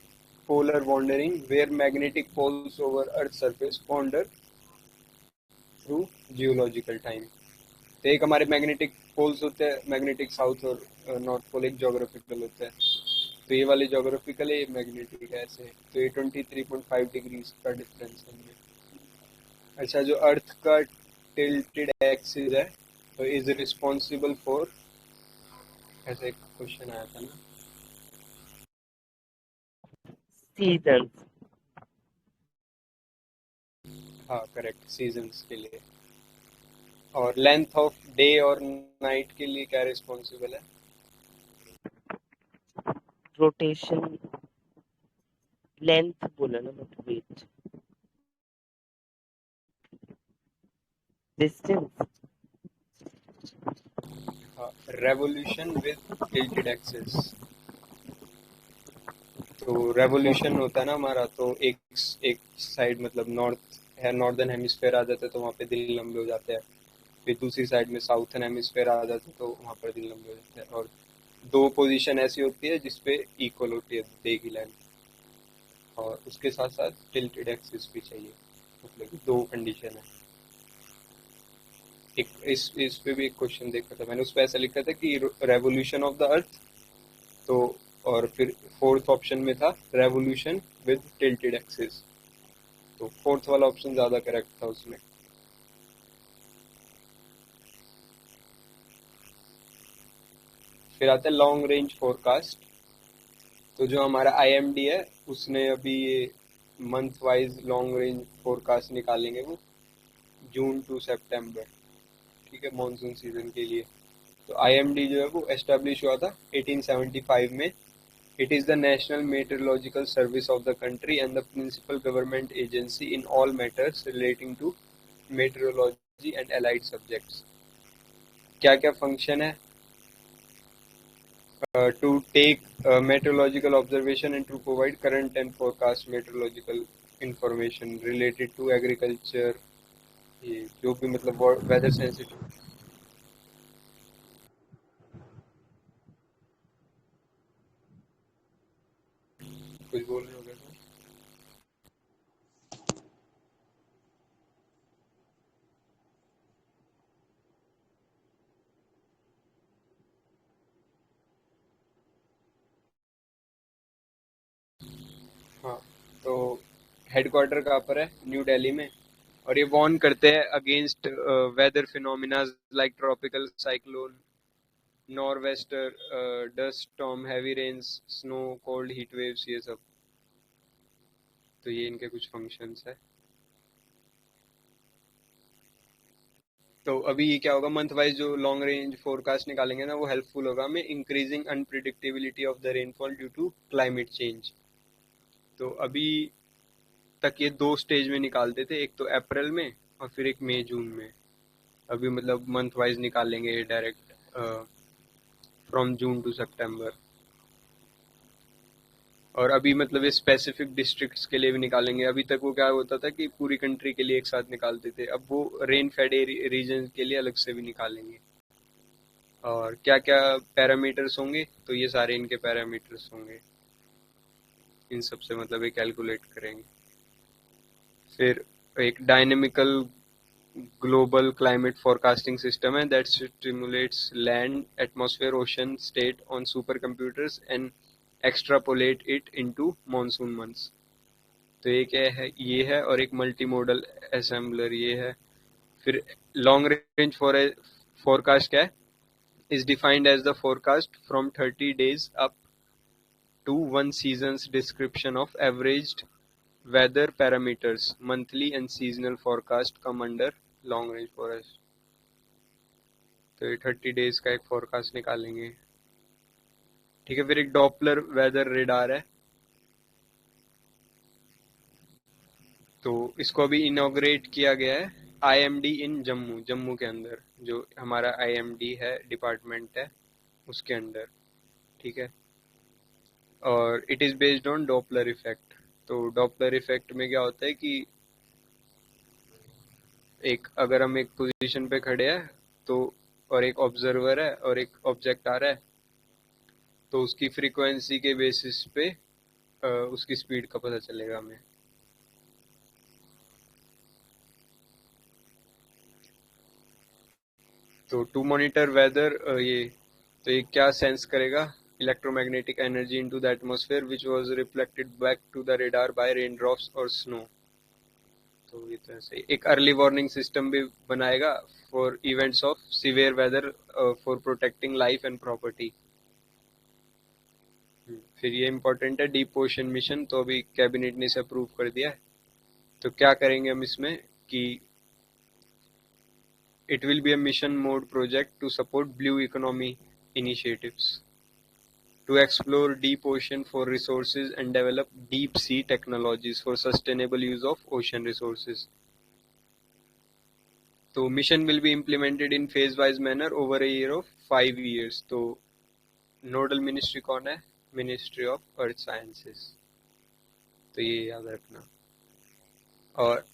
polar wandering, where magnetic poles over Earth's surface wander through geological time। तो एक हमारे magnetic poles होते हैं, magnetic south और north pole, एक geographical होता है। तो ये वाले जोग्राफिकल है, ये मैग्नेटिक है, ऐसे। तो ये 23.5 डिग्री का डिफरेंस है इनमें। अच्छा, जो अर्थ का टिल्टेड एक्सिस है तो इज रिस्पॉन्सिबल फॉर, ऐसे एक क्वेश्चन आया था ना। सीजन। हाँ करेक्ट, सीजन्स के लिए। और लेंथ ऑफ डे और नाइट के लिए क्या रिस्पॉन्सिबल है? रोटेशन लेंथ बोला ना, बट वेट डिस्टेंस। हाँ, रेवोल्यूशन विद टिल्टेड एक्सिस। तो रेवोल्यूशन होता है ना हमारा, तो एक एक साइड मतलब नॉर्थ है, नॉर्दर्न हेमिस्फेयर आ जाता है तो वहाँ पे दिन लंबे हो जाते हैं। फिर दूसरी साइड में साउथर्न हेमिस्फेयर आ जाता है तो वहाँ पर दिन लंबे हो जाते हैं। और दो पोजीशन ऐसी होती है जिसपे इक्वल होती है डे की लेंथ, और उसके साथ साथ टिल्टेड एक्सिस भी चाहिए। मतलब कि दो कंडीशन है। एक इस पे भी एक क्वेश्चन देखा था मैंने, उस पे ऐसा लिखा था कि रेवोल्यूशन ऑफ द अर्थ, तो और फिर फोर्थ ऑप्शन में था रेवोल्यूशन विद टिल्टेड एक्सिस। तो फोर्थ वाला ऑप्शन ज्यादा करेक्ट था उसमें। फिर आता है लॉन्ग रेंज फोरकास्ट। तो जो हमारा आईएमडी है उसने अभी ये month wise long range forecast निकालेंगे वो जून टू सितंबर, ठीक है, मॉनसून सीजन के लिए। तो आईएमडी जो है वो एस्टेब्लिश हुआ था 1875 में। It is the national meteorological service of the country and the principal government agency in all matters relating to meteorology and allied subjects. क्या क्या फंक्शन है? To take meteorological observation and to provide current and forecast meteorological information related to agriculture, ये जो भी मतलब weather sensitive. कुछ बोल रहे हो क्या सर? हाँ, तो हेडक्वार्टर कहाँ पर है? न्यू दिल्ली में। और ये वार्न करते हैं against weather phenomena like tropical cyclone, nor'wester, dust storm, heavy rains, snow, cold heat waves, ये सब। तो ये इनके कुछ फंक्शंस है। तो अभी ये क्या होगा, मंथ वाइज जो लॉन्ग रेंज फोरकास्ट निकालेंगे ना, वो हेल्पफुल होगा हमें increasing unpredictability of the rainfall due to climate change. तो अभी तक ये दो स्टेज में निकालते थे, एक तो अप्रैल में और फिर एक मई जून में। अभी मतलब मंथ वाइज निकालेंगे डायरेक्ट फ्रॉम जून टू सितंबर। और अभी मतलब ये स्पेसिफिक डिस्ट्रिक्ट्स के लिए भी निकालेंगे। अभी तक वो क्या होता था कि पूरी कंट्री के लिए एक साथ निकालते थे, अब वो रेन फेड रीजन के लिए अलग से भी निकालेंगे। और क्या क्या पैरामीटर्स होंगे, तो ये सारे इनके पैरामीटर्स होंगे, इन सब से मतलब ये कैलकुलेट करेंगे। फिर एक dynamical global climate forecasting system है that stimulates land, atmosphere, ocean state on supercomputers and extrapolate it into monsoon months. तो ये क्या है, ये है। और एक मल्टी मॉडल असेंबलर ये है। फिर लॉन्ग रेंज फोरकास्ट क्या है? is defined as the forecast from 30 days up to one season's description of averaged weather parameters. Monthly and seasonal forecast come under long range forecast। तो ये 30 days का एक forecast निकालेंगे, ठीक है। फिर एक डॉपलर वेदर रेडार है, तो इसको अभी इनॉग्रेट किया गया है आईएमडी इन जम्मू, जम्मू के अंदर जो हमारा आईएमडी है, डिपार्टमेंट है, उसके अंदर, ठीक है। और it is based on Doppler effect. तो डॉपलर इफेक्ट में क्या होता है कि एक अगर हम एक पोजीशन पे खड़े हैं तो, और एक ऑब्जर्वर है और एक ऑब्जेक्ट आ रहा है, तो उसकी फ्रीक्वेंसी के बेसिस पे उसकी स्पीड का पता चलेगा हमें। तो टू मॉनिटर वेदर, ये तो ये क्या सेंस करेगा, electromagnetic energy into the atmosphere which was reflected back to the radar by rain drops और स्नो। तो ये तो ऐसे ही एक अर्ली वार्निंग सिस्टम भी बनाएगा for events of severe weather for protecting life and property. फिर ये इम्पोर्टेंट है डीप ओशन मिशन, तो अभी कैबिनेट ने इसे अप्रूव कर दिया है। तो क्या करेंगे हम इसमें कि it will be a mission mode project to support blue economy initiatives, to explore deep ocean for resources and develop deep sea technologies for sustainable use of ocean resources. तो mission will be implemented in phase wise manner over a year of 5 years। तो nodal ministry कौन है? Ministry of earth sciences. तो ये याद रखना। और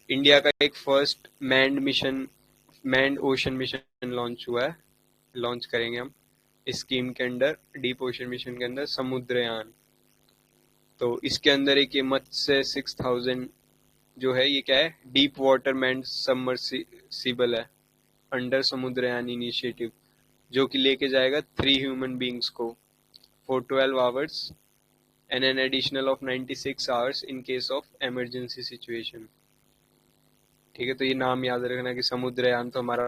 India का एक first manned mission, manned ocean mission launch हुआ है, लॉन्च करेंगे हम इस स्कीम के अंडर, डीप ओशन मिशन के अंदर, समुद्रयान। तो इसके अंदर एक ये मत्स्य 6000 जो है, ये क्या है, डीप वाटर मैंड सबमर्सिबल है अंडर समुद्रयान इनिशिएटिव, जो कि लेके जाएगा 3 ह्यूमन बींग्स को for 12 hours and an additional of 96 hours in case of emergency situation. ठीक है, तो ये नाम याद रखना कि समुद्रयान तो हमारा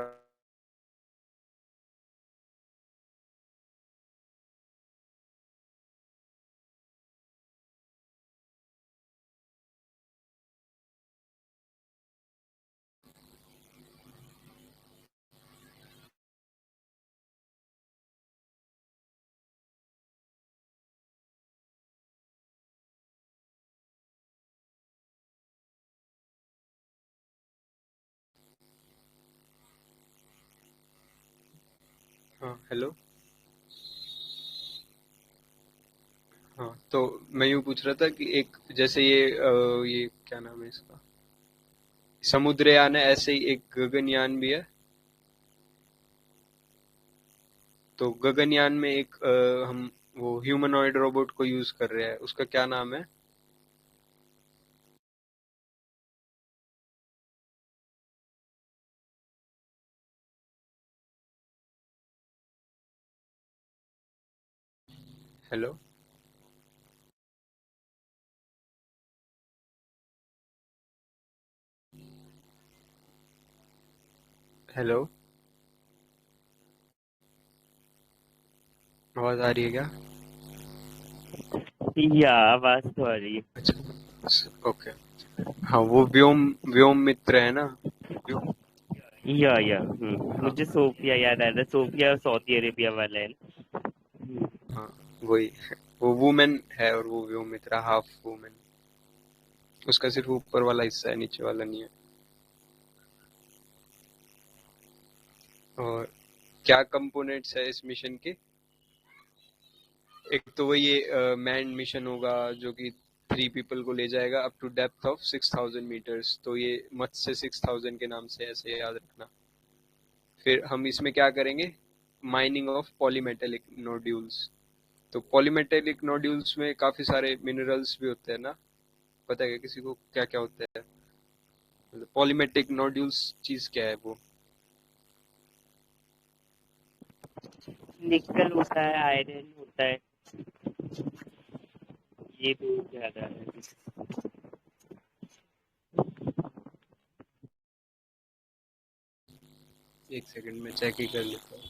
हाँ हेलो। हाँ तो मैं यूँ पूछ रहा था कि एक जैसे ये क्या नाम है इसका, समुद्रयान है, ऐसे ही एक गगनयान भी है। तो गगनयान में एक हम वो ह्यूमनॉइड रोबोट को यूज कर रहे हैं, उसका क्या नाम है? हेलो। हेलो। आवाज आ रही है क्या? या आवाज तो आ रही है। अच्छा ओके। हाँ वो व्योम व्योम मित्र है ना। व्योम। मुझे हाँ। सोफिया याद आया था, सोफिया सऊदी अरेबिया वाला है ना। हाँ वही। वो वुमेन है और वो व्योम मित्र हाफ वुमेन। उसका सिर्फ ऊपर वाला हिस्सा है, नीचे वाला नहीं है। और क्या कंपोनेंट्स है इस मिशन के? एक तो वो ये मैन मिशन होगा जो कि 3 पीपल को ले जाएगा up to depth of 6,000 metres, तो ये मत्स्य 6,000 के नाम से ऐसे याद रखना। फिर हम इसमें क्या करेंगे? Mining of polymetallic nodules. तो पॉलीमेटेलिक नोड्यूल्स में काफी सारे मिनरल्स भी होते हैं ना? पता है क्या किसी को क्या क्या होता है? मतलब पॉलीमेटिक नोड्यूल्स चीज क्या है वो? निकल होता है, आयरन होता है, ये दो ज्यादा है। एक सेकंड में चेक ही कर लेता हूँ।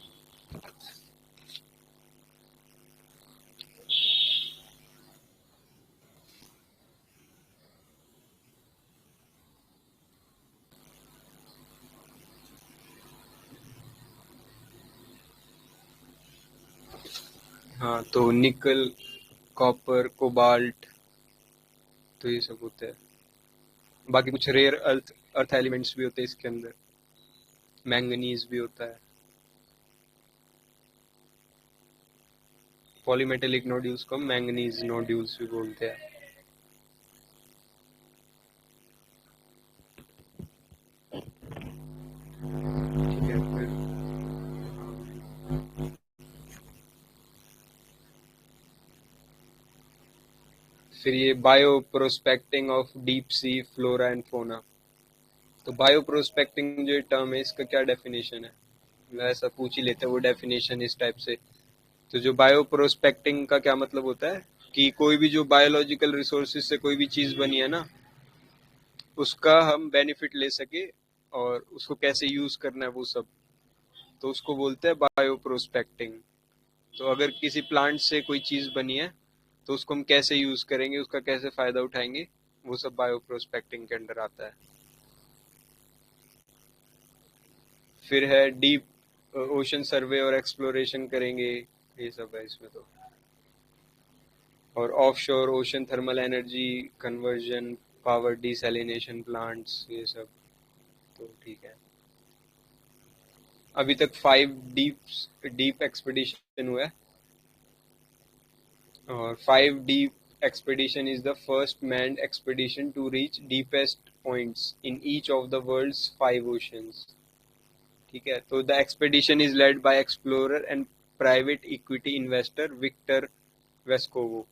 हाँ तो निकल, कॉपर, कोबाल्ट, तो ये सब होता है। बाकी कुछ रेयर अर्थ अर्थ एलिमेंट्स भी होते हैं इसके अंदर। मैंगनीज भी होता है। पॉलीमेटेलिक नोड्यूल्स को मैंगनीज नोड्यूल्स भी बोलते हैं। ठीक है फिर ये bio prospecting of deep sea flora and fauna. तो बायो प्रोस्पेक्टिंग जो टर्म है इसका क्या डेफिनेशन है? मतलब ऐसा पूछ ही लेते हैं वो डेफिनेशन इस टाइप से। तो जो बायो प्रोस्पेक्टिंग का क्या मतलब होता है कि कोई भी जो बायोलॉजिकल रिसोर्सेज से कोई भी चीज बनी है ना, उसका हम बेनिफिट ले सके और उसको कैसे यूज करना है वो सब, तो उसको बोलते हैं बायो प्रोस्पेक्टिंग। तो अगर किसी प्लांट से कोई चीज बनी है तो उसको हम कैसे यूज करेंगे, उसका कैसे फायदा उठाएंगे, वो सब बायो प्रोस्पेक्टिंग के अंडर आता है। फिर है डीप ओशन सर्वे और एक्सप्लोरेशन करेंगे, ये सब है इसमें तो। और offshore ocean thermal energy conversion, power desalination plants, ये सब तो ठीक है। अभी तक 5 डीप एक्सपीडिशन हुआ है। और 5 deep expedition is the first manned expedition to reach deepest points in each of the world's 5 oceans. ठीक है, तो the expedition is led by explorer and private equity investor Victor Vescovo.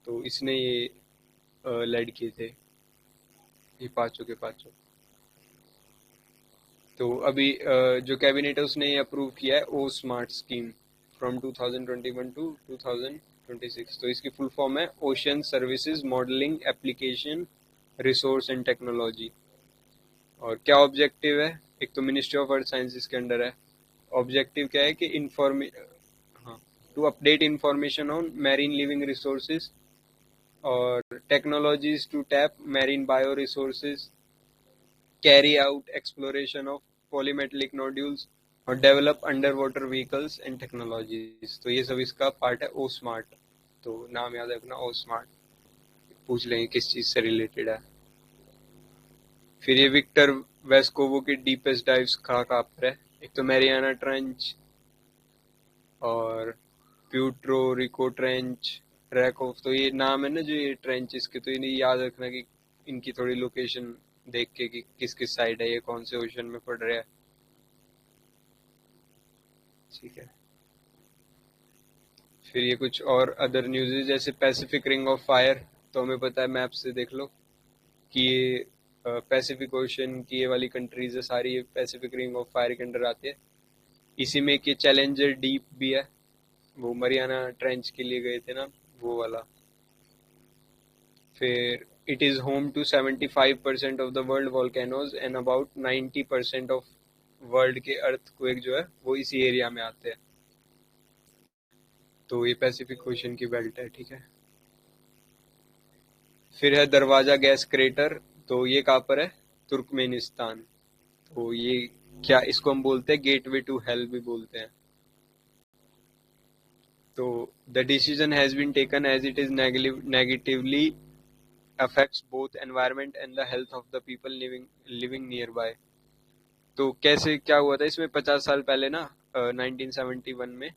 तो इसने ये lead किए थे, ये पांचों के पांचों। तो अभी जो कैबिनेट है उसने ये अप्रूव किया है O SMART scheme from 2021 to 2026। तो इसकी फुल फॉर्म है ocean services modelling application resource and technology. और क्या ऑब्जेक्टिव है? एक तो मिनिस्ट्री ऑफ अर्थ साइंसेज के अंडर है। ऑब्जेक्टिव क्या है कि हाँ, to update information on marine living resources और technologies to tap marine bio resources, carry out exploration of polymetallic nodules और develop underwater vehicles and technologies. तो ये सब इसका पार्ट है ओ स्मार्ट। तो नाम याद रखना ओ स्मार्ट, पूछ लेंगे किस चीज से रिलेटेड है। फिर ये विक्टर वेस्कोवो की डीपेस्ट डाइव्स कहाँ कहाँ पर है? एक तो मैरियाना ट्रेंच, और प्यूट्रो रिको ट्रेंच, रैकोफ, तो ये नाम है ना जो ये ट्रेंचेस के, तो इन्हें याद रखना कि इनकी थोड़ी लोकेशन देख के कि किस किस साइड है, ये कौन से ओशन में पड़ रहा है। ठीक है। फिर ये कुछ और अदर न्यूज़ जैसे पैसिफिक रिंग ऑफ फायर, तो हमें पता है मैप से देख लो कि ये पैसिफिक ओशन की ये वाली कंट्रीज है सारी, ये पैसिफिक रिंग ऑफ फायर के अंडर आती है। इसी में एक ये चैलेंजर डीप भी है, वो मरियाना ट्रेंच के लिए गए थे ना, वो वाला। फिर it is home to 75% of the world volcanoes and about 90% of world के अर्थक्वेक जो है वो इसी एरिया में आते हैं। तो ये पैसिफिक ओशन की बेल्ट है। ठीक है। फिर है दरवाजा गैस क्रेटर, तो ये कहाँ पर है? तुर्कमेनिस्तान। तो ये क्या, इसको हम बोलते हैं गेटवे टू हेल भी बोलते हैं। तो the decision has been taken as it is negatively affects both environment and the health of the people living nearby। तो कैसे क्या हुआ था इसमें? 50 साल पहले ना, 1971 में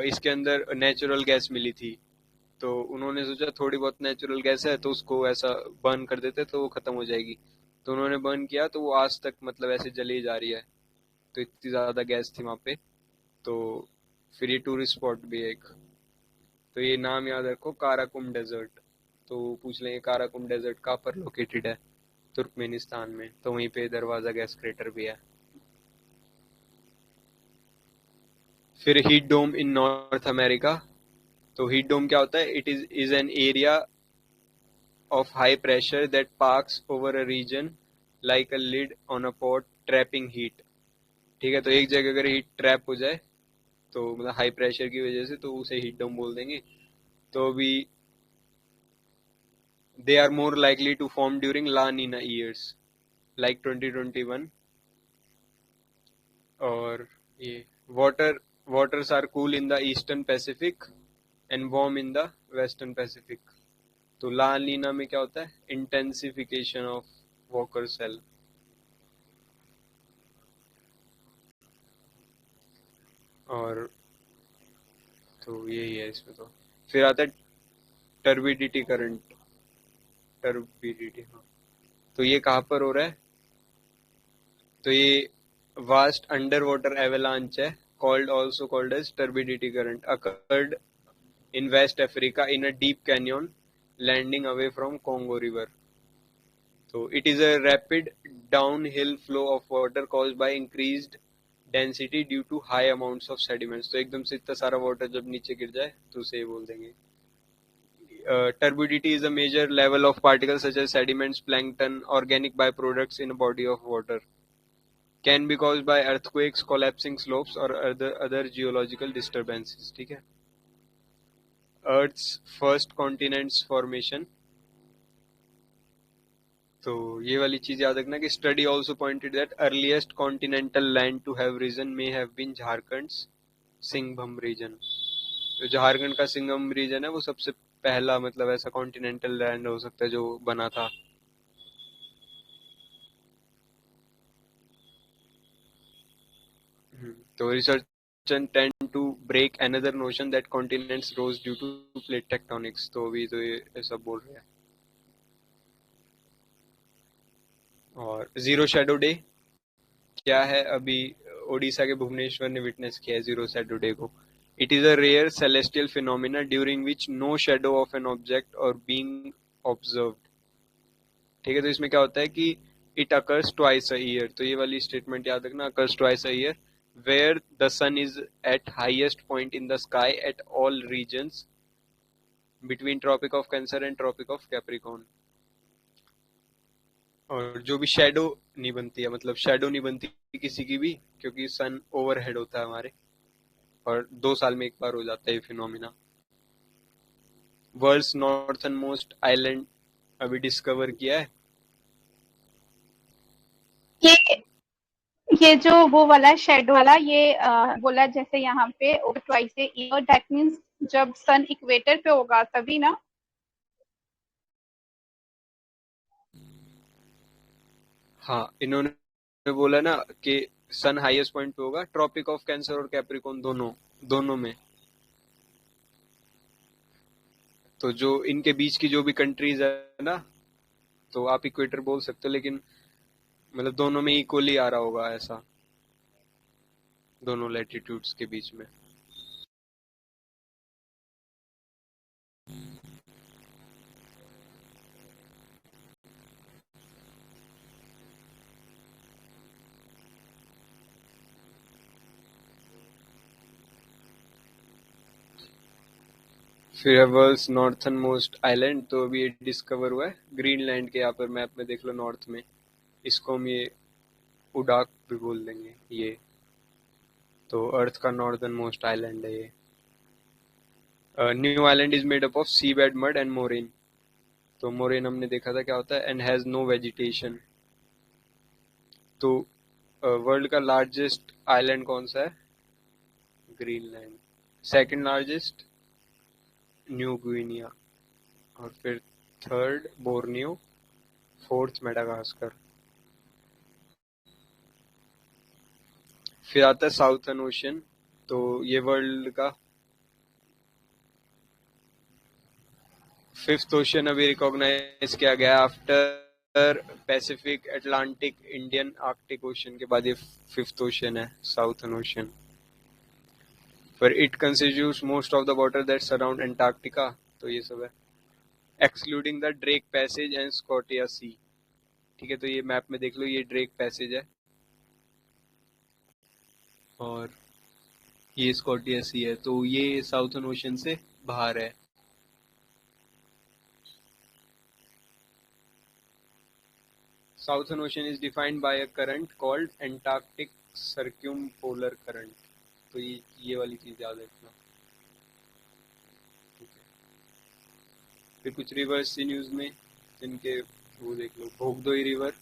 इसके अंदर नेचुरल गैस मिली थी। तो उन्होंने सोचा थोड़ी बहुत नेचुरल गैस है तो उसको ऐसा बर्न कर देते तो वो खत्म हो जाएगी। तो उन्होंने बर्न किया तो वो आज तक मतलब ऐसे जली जा रही है। तो इतनी ज्यादा गैस थी वहां पे। तो फिर ये टूरिस्ट स्पॉट भी है एक। तो ये नाम याद रखो, काराकुम डेजर्ट। तो पूछ लेंगे काराकुम डेजर्ट कहाँ पर लोकेटेड है? तुर्कमेनिस्तान में। तो वहीं पे दरवाजा गैस क्रेटर भी है। फिर heat dome in North America. तो हीट डोम क्या होता है? It is an area of high pressure that parks over a region like a lid on a pot trapping heat. ठीक है। तो एक जगह अगर हीट ट्रैप हो जाए तो मतलब हाई प्रेशर की वजह से, तो उसे हीट डोम बोल देंगे। तो अभी they are more likely to form during La Nina years like 2021। और ये water waters are cool in the eastern Pacific and warm in the western Pacific। तो ला नीना में क्या होता है? Intensification of Walker cell. और तो यही है इसमें। तो फिर आता है टर्बिडिटी करंट। टर्बिडिटी, हाँ। तो ये कहाँ पर हो रहा है? तो ये वास्ट अंडर वाटर एवेलांच है, called also called as turbidity current, occurred in West Africa in a deep canyon landing away from Congo River। So it is a rapid downhill flow of water caused by increased density due to high amounts of sediments। तो एकदम से इतना सारा water जब नीचे गिर जाए तो उसे ये बोल देंगे। Turbidity is a major level of particles such as sediments, plankton, organic byproducts in a body of water। Can be caused by earthquakes, collapsing slopes or other geological disturbances। ठीक है। Earth's first continents formation। तो ये वाली चीज याद रखना कि study also pointed that earliest continental land to have region may have been Jharkhand Singhbhum region. तो झारखंड का सिंघम रीजन है वो सबसे पहला मतलब ऐसा कॉन्टिनेंटल लैंड हो सकता है जो बना था। तो research tend to break another notion that continents rose due to plate tectonics। तो अभी तो ये ऐसा बोल रहे हैं। और जीरो शैडो डे क्या है? अभी ओडिशा के भुवनेश्वर ने विटनेस किया है जीरो शैडो डे को। It is a rare celestial phenomena during which no shadow of an object और बीइंग ऑब्जर्व्ड। ठीक है। तो इसमें क्या होता है कि it occurs twice a year. तो ये वाली स्टेटमेंट याद रखना, occurs twice a year where the sun is at highest point in the sky at all regions between Tropic of Cancer and Tropic of Capricorn. और जो भी shadow नहीं बनती है, मतलब शेडो नहीं बनती किसी की भी, क्योंकि सन ओवरहेड होता है हमारे, और 2 साल में एक बार हो जाता है ये phenomena. World's northernmost island अभी डिस्कवर किया है। ये ये जो वो वाला शेड वाला ये बोला जैसे यहाँ पे twice a year, that means जब सन इक्वेटर पे होगा तभी ना। हाँ, इन्होंने बोला ना कि सन हाईएस्ट पॉइंट पे होगा ट्रॉपिक ऑफ कैंसर और कैप्रिकॉर्न दोनों दोनों में। तो जो इनके बीच की जो भी कंट्रीज है ना, तो आप इक्वेटर बोल सकते हो, लेकिन मतलब दोनों में इक्वली आ रहा होगा ऐसा, दोनों लैटिट्यूड्स के बीच में। फिर है वर्ल्ड्स नॉर्थन मोस्ट आइलैंड, तो अभी ये डिस्कवर हुआ है ग्रीनलैंड के, यहाँ पर मैप में देख लो नॉर्थ में। इसको हम ये उडाक भी बोल देंगे ये। तो अर्थ का नॉर्दर्न मोस्ट आइलैंड है ये। New island is made up of seabed mud and moraine. तो मोरेन हमने देखा था क्या होता है, एंड हैज नो वेजिटेशन। तो वर्ल्ड का लार्जेस्ट आइलैंड कौन सा है, Greenland. Second largest New Guinea, और फिर थर्ड बोर्नियो, फोर्थ मेडागास्कर। फिर आता है साउथर्न ओशन, तो ये वर्ल्ड का फिफ्थ ओशन अभी रिकॉग्नाइज किया गया after Pacific, Atlantic, Indian, Arctic ocean के बाद ये फिफ्थ ओशन है साउथर्न ओशन। फिर it constitutes most of the water that surround Antarctica, तो ये सब है excluding the Drake passage and Scotia sea. ठीक है, तो ये मैप में देख लो, ये ड्रेक पैसेज है और ये स्कॉटिया सी है, तो ये साउथर्न ओशन से बाहर है। Southern Ocean is defined by a current called Antarctic circumpolar current. तो ये वाली चीज याद रखना। ठीक है, फिर कुछ रिवर्स सी न्यूज में जिनके वो देख लो, भोगदोई रिवर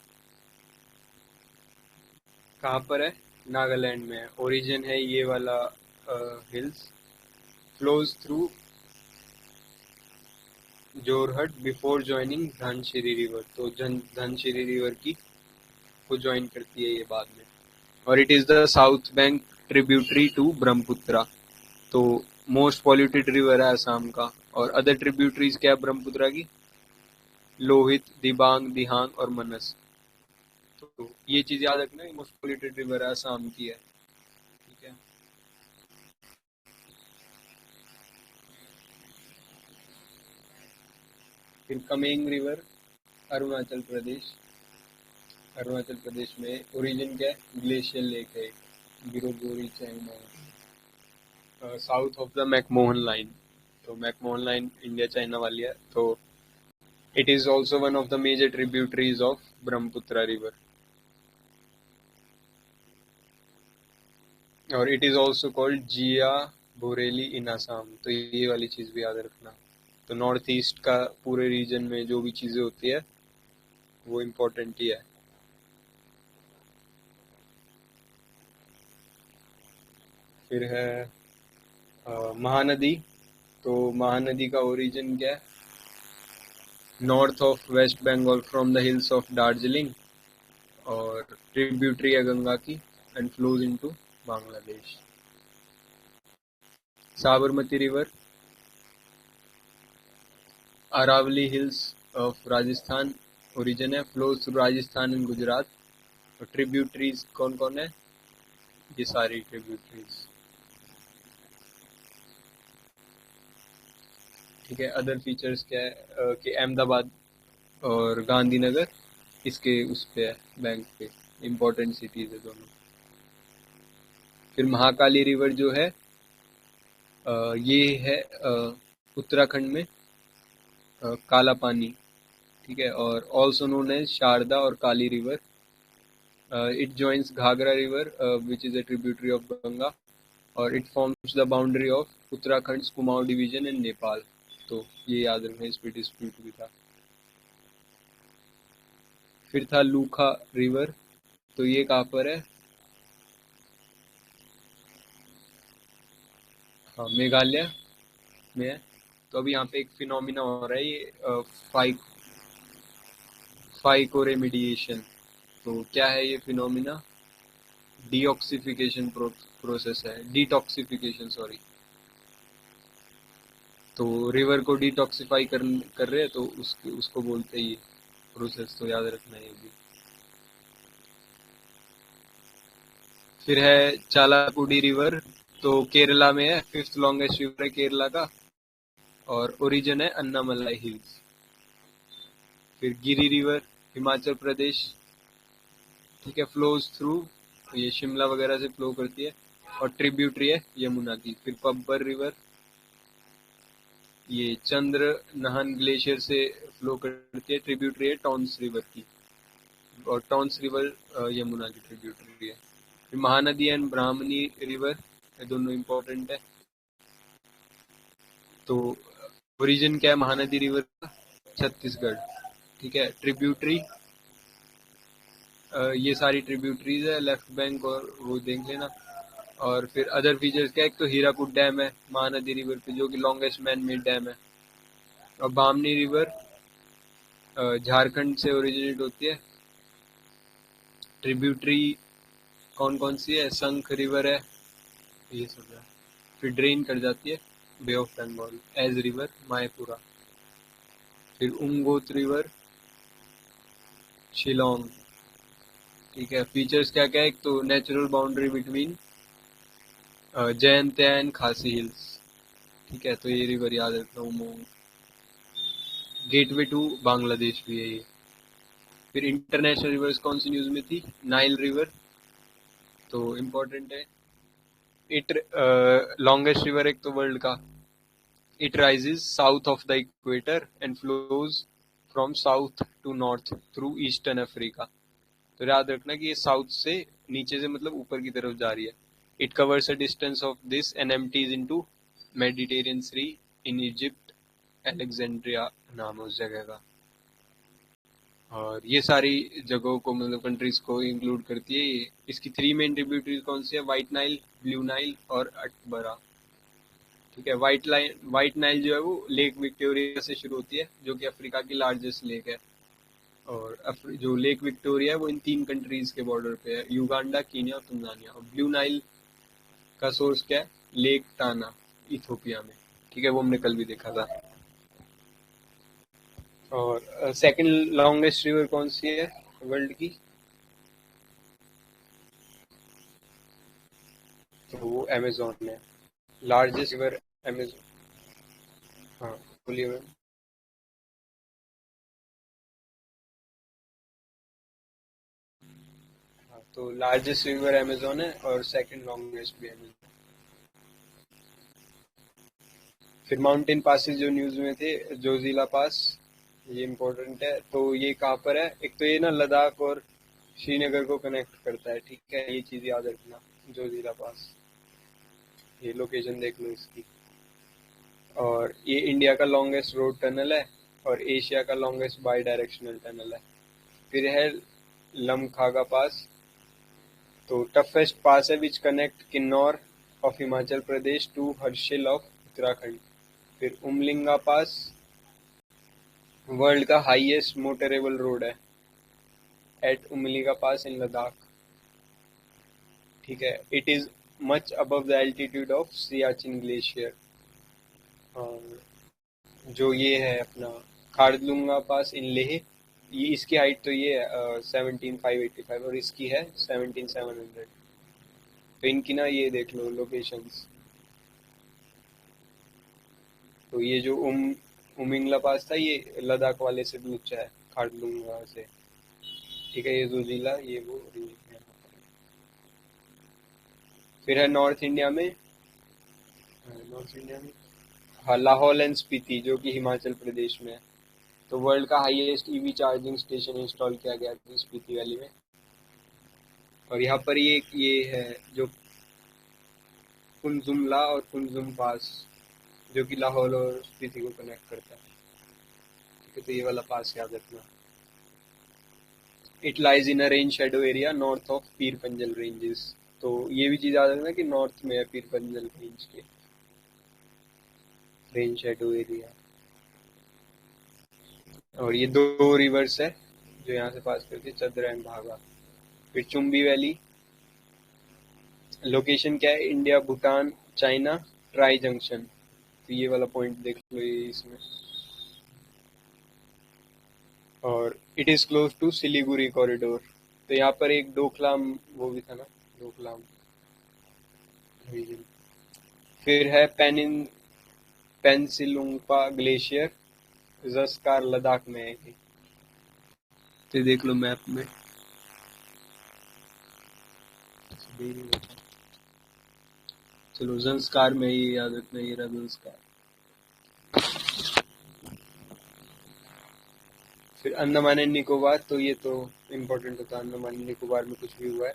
कहाँ पर है, नागालैंड में है। ओरिजिन है ये वाला hills, flows through Jorhat before joining Dhansiri river. तो धनसिरी रिवर की को ज्वाइन करती है ये बाद में। और it is the south bank tributary to Brahmaputra. तो मोस्ट पॉल्यूटेड रिवर है असम का। और अदर ट्रिब्यूटरीज क्या है ब्रह्मपुत्रा की, लोहित, दिबांग, दिहांग और मनस। तो ये चीज याद रखना, मोस्ट पॉल्यूटेड रिवर है असम की है। ठीक है, फिर कमेंग रिवर अरुणाचल प्रदेश। अरुणाचल प्रदेश में ओरिजिन क्या है, ग्लेशियल लेक है, गिरोगोरी चाइना, south of the McMahon line. तो मैकमोहन लाइन इंडिया चाइना वाली है। तो it is also one of the major tributaries of Brahmaputra river. और it is also called Jia Bhoreli in Assam. तो ये वाली चीज भी याद रखना। तो नॉर्थ ईस्ट का पूरे रीजन में जो भी चीजें होती है वो इम्पोर्टेंट ही है। फिर है महानदी। तो महानदी का ओरिजिन क्या है, north of West Bengal from the hills of Darjeeling, और ट्रिब्यूटरी है गंगा की, and flows into Bangladesh. Sabarmati river Aravalli hills of Rajasthan origin है, flows through Rajasthan and Gujarat. और ट्रिब्यूटरीज कौन कौन है, ये सारी ट्रिब्यूटरीज। ठीक है, अदर फीचर्स क्या है कि अहमदाबाद और गांधीनगर इसके उस पे है, बैंक पे, इम्पोर्टेंट सिटीज है दोनों। फिर महाकाली रिवर जो है ये है उत्तराखंड में, काला पानी। ठीक है, और ऑल्सो नोन एज शारदा और Kali river. It joins Ghaghara river which is a tributary of Ganga, और it forms the boundary of Uttarakhand Kumaon division in Nepal. तो ये याद रखना, इस पे डिस्प्यूट भी था। फिर था लूखा रिवर, तो ये कहाँ पर है, हाँ मेघालय में है। तो अभी यहाँ पे एक फिनोमिना हो रहा है, ये फाइकोरेमिडिएशन। तो क्या है ये फिनोमिना, डीऑक्सीफिकेशन प्रोसेस है, डिटॉक्सिफिकेशन सॉरी। तो रिवर को डिटॉक्सिफाई कर रहे हैं तो उसको बोलते हैं ये प्रोसेस, तो याद रखना है ये भी। फिर है चालाकुडी रिवर, तो केरला में है, 5th लॉन्गेस्ट रिवर है केरला का, और ओरिजिन है अन्नामलाई हिल्स। फिर गिरी रिवर हिमाचल प्रदेश, ठीक है, फ्लोज थ्रू, ये शिमला वगैरह से फ्लो करती है, और ट्रिब्यूटरी है यमुना की। फिर पब्बर रिवर, ये चंद्र नहन ग्लेशियर से फ्लो करती है, ट्रिब्यूटरी है टॉन्स रिवर की, और टॉन्स रिवर यमुना की ट्रिब्यूटरी है। फिर महानदी एंड ब्राह्मणी रिवर, ये दोनों इंपॉर्टेंट है। तो ओरिजिन क्या है महानदी रिवर का? छत्तीसगढ़, ठीक है। ट्रिब्यूटरी, ये सारी ट्रिब्यूटरीज है, लेफ्ट बैंक और वो देख लेना। और फिर अदर फीचर्स क्या है, एक तो हीराकुद डैम है महानदी रिवर पे, जो कि लॉन्गेस्ट मैन मेड डैम है। और बामनी रिवर झारखंड से ओरिजिनेट होती है। ट्रिब्यूटरी कौन कौन सी है, संख रिवर है, ये सब है। फिर ड्रेन कर जाती है बे ऑफ बंगाल एज रिवर मायपुरा। फिर उंगोत रिवर शिलोंग, ठीक है। फीचर्स क्या क्या है, एक तो natural boundary between Jayant and खासी हिल्स, ठीक है, तो ये रिवर याद रखना। उमोंग गेटवे टू बांग्लादेश भी है ये। फिर इंटरनेशनल रिवर्स कौन सी न्यूज में थी, नाइल रिवर, तो इम्पोर्टेंट है। इट लॉन्गेस्ट रिवर एक तो वर्ल्ड का। It rises south of the equator and flows from south to north through eastern Africa. तो याद रखना कि ये साउथ से नीचे से मतलब ऊपर की तरफ जा रही है। It covers a distance of this and empties into Mediterranean sea in Egypt, Alexandria नाम है उस जगह का। और ये सारी जगहों को मतलब कंट्रीज को इंक्लूड करती है ये। इसकी 3 मेन ट्रिब्यूटरीज कौन सी है, व्हाइट नाइल, ब्लू नाइल और अटबरा, ठीक है। व्हाइट नाइल जो है वो लेक विक्टोरिया से शुरू होती है, जो कि अफ्रीका की लार्जेस्ट लेक है। और जो लेक विक्टोरिया है वो इन 3 कंट्रीज के बॉर्डर पे है, युगांडा, कीनिया और तंजानिया। और ब्लू नाइल का सोर्स क्या है, लेक टाना, इथोपिया में, ठीक है, वो हमने कल भी देखा था। और सेकंड लॉन्गेस्ट रिवर कौन सी है वर्ल्ड की, तो वो अमेजोन है। लार्जेस्ट रिवर अमेजोन, हाँ बोलिए मैम। हाँ, तो लार्जेस्ट रिवर अमेजोन है और सेकंड लॉन्गेस्ट भी अमेजोन। फिर माउंटेन पासेस जो न्यूज में थे, जोजिला पास, ये इम्पोर्टेंट है। तो ये कहाँ पर है, एक तो ये ना लद्दाख और श्रीनगर को कनेक्ट करता है, ठीक है, ये चीज याद रखना। जोजिला पास, ये लोकेशन देख लो इसकी। और ये इंडिया का लॉन्गेस्ट रोड टनल है और एशिया का लॉन्गेस्ट बाई डायरेक्शनल टनल है। फिर है लमखागा पास, तो टफेस्ट पास है which connect Kinnaur of Himachal Pradesh to Harsil of Uttarakhand. फिर उमलिंगा पास वर्ल्ड का हाईएस्ट मोटरेबल रोड है at Umlingla pass in Ladakh, ठीक है। It is much above the altitude of Siachen glacier. और जो ये है अपना खारदुंगा पास इन लेह, ये इसकी हाइट तो ये है 17,585 और इसकी है 17,700। तो इनकी ना ये देख लो लोकेशंस। तो ये जो उमिंगला पास था ये लद्दाख वाले से भी ऊंचा है, खारदुंगा से, ठीक है। ये जोजिला, ये वो है। फिर है नॉर्थ इंडिया में हाँ लाहौल एंड स्पीति, जो कि हिमाचल प्रदेश में है। तो वर्ल्ड का highest EV charging station install किया गया था स्पीति वैली में। और यहाँ पर ये है जो कुंजुमला और कुंजुम पास, जो कि लाहौल और स्पीति को कनेक्ट करता है, ठीक है, तो ये वाला पास याद रखना। It lies in a rain shadow area north of Pir Panjal ranges, तो ये भी चीज याद रखना कि नॉर्थ में है पीर पंजल रेंज के रेन शेडो एरिया। और ये 2 रिवर्स है जो यहाँ से पास करती है, चद्र एंड भागा। फिर चुम्बी वैली, लोकेशन क्या है, India, Bhutan, China, tri junction. तो ये वाला पॉइंट देख लो ये इसमें। और it is close to Siliguri corridor. तो यहाँ पर एक डोकलाम वो भी था ना, डोकलाम रीजन। फिर है पेंसिलुंगपा ग्लेशियर, जस्कार लद्दाख में है ये। तो देख लो मैप में। चलो जंस्कार में, ये याद रखना, ये रहा जंस्कार। फिर अंडमान एंड निकोबार, तो ये तो इम्पोर्टेंट होता है, अंडमान एंड निकोबार में कुछ भी हुआ है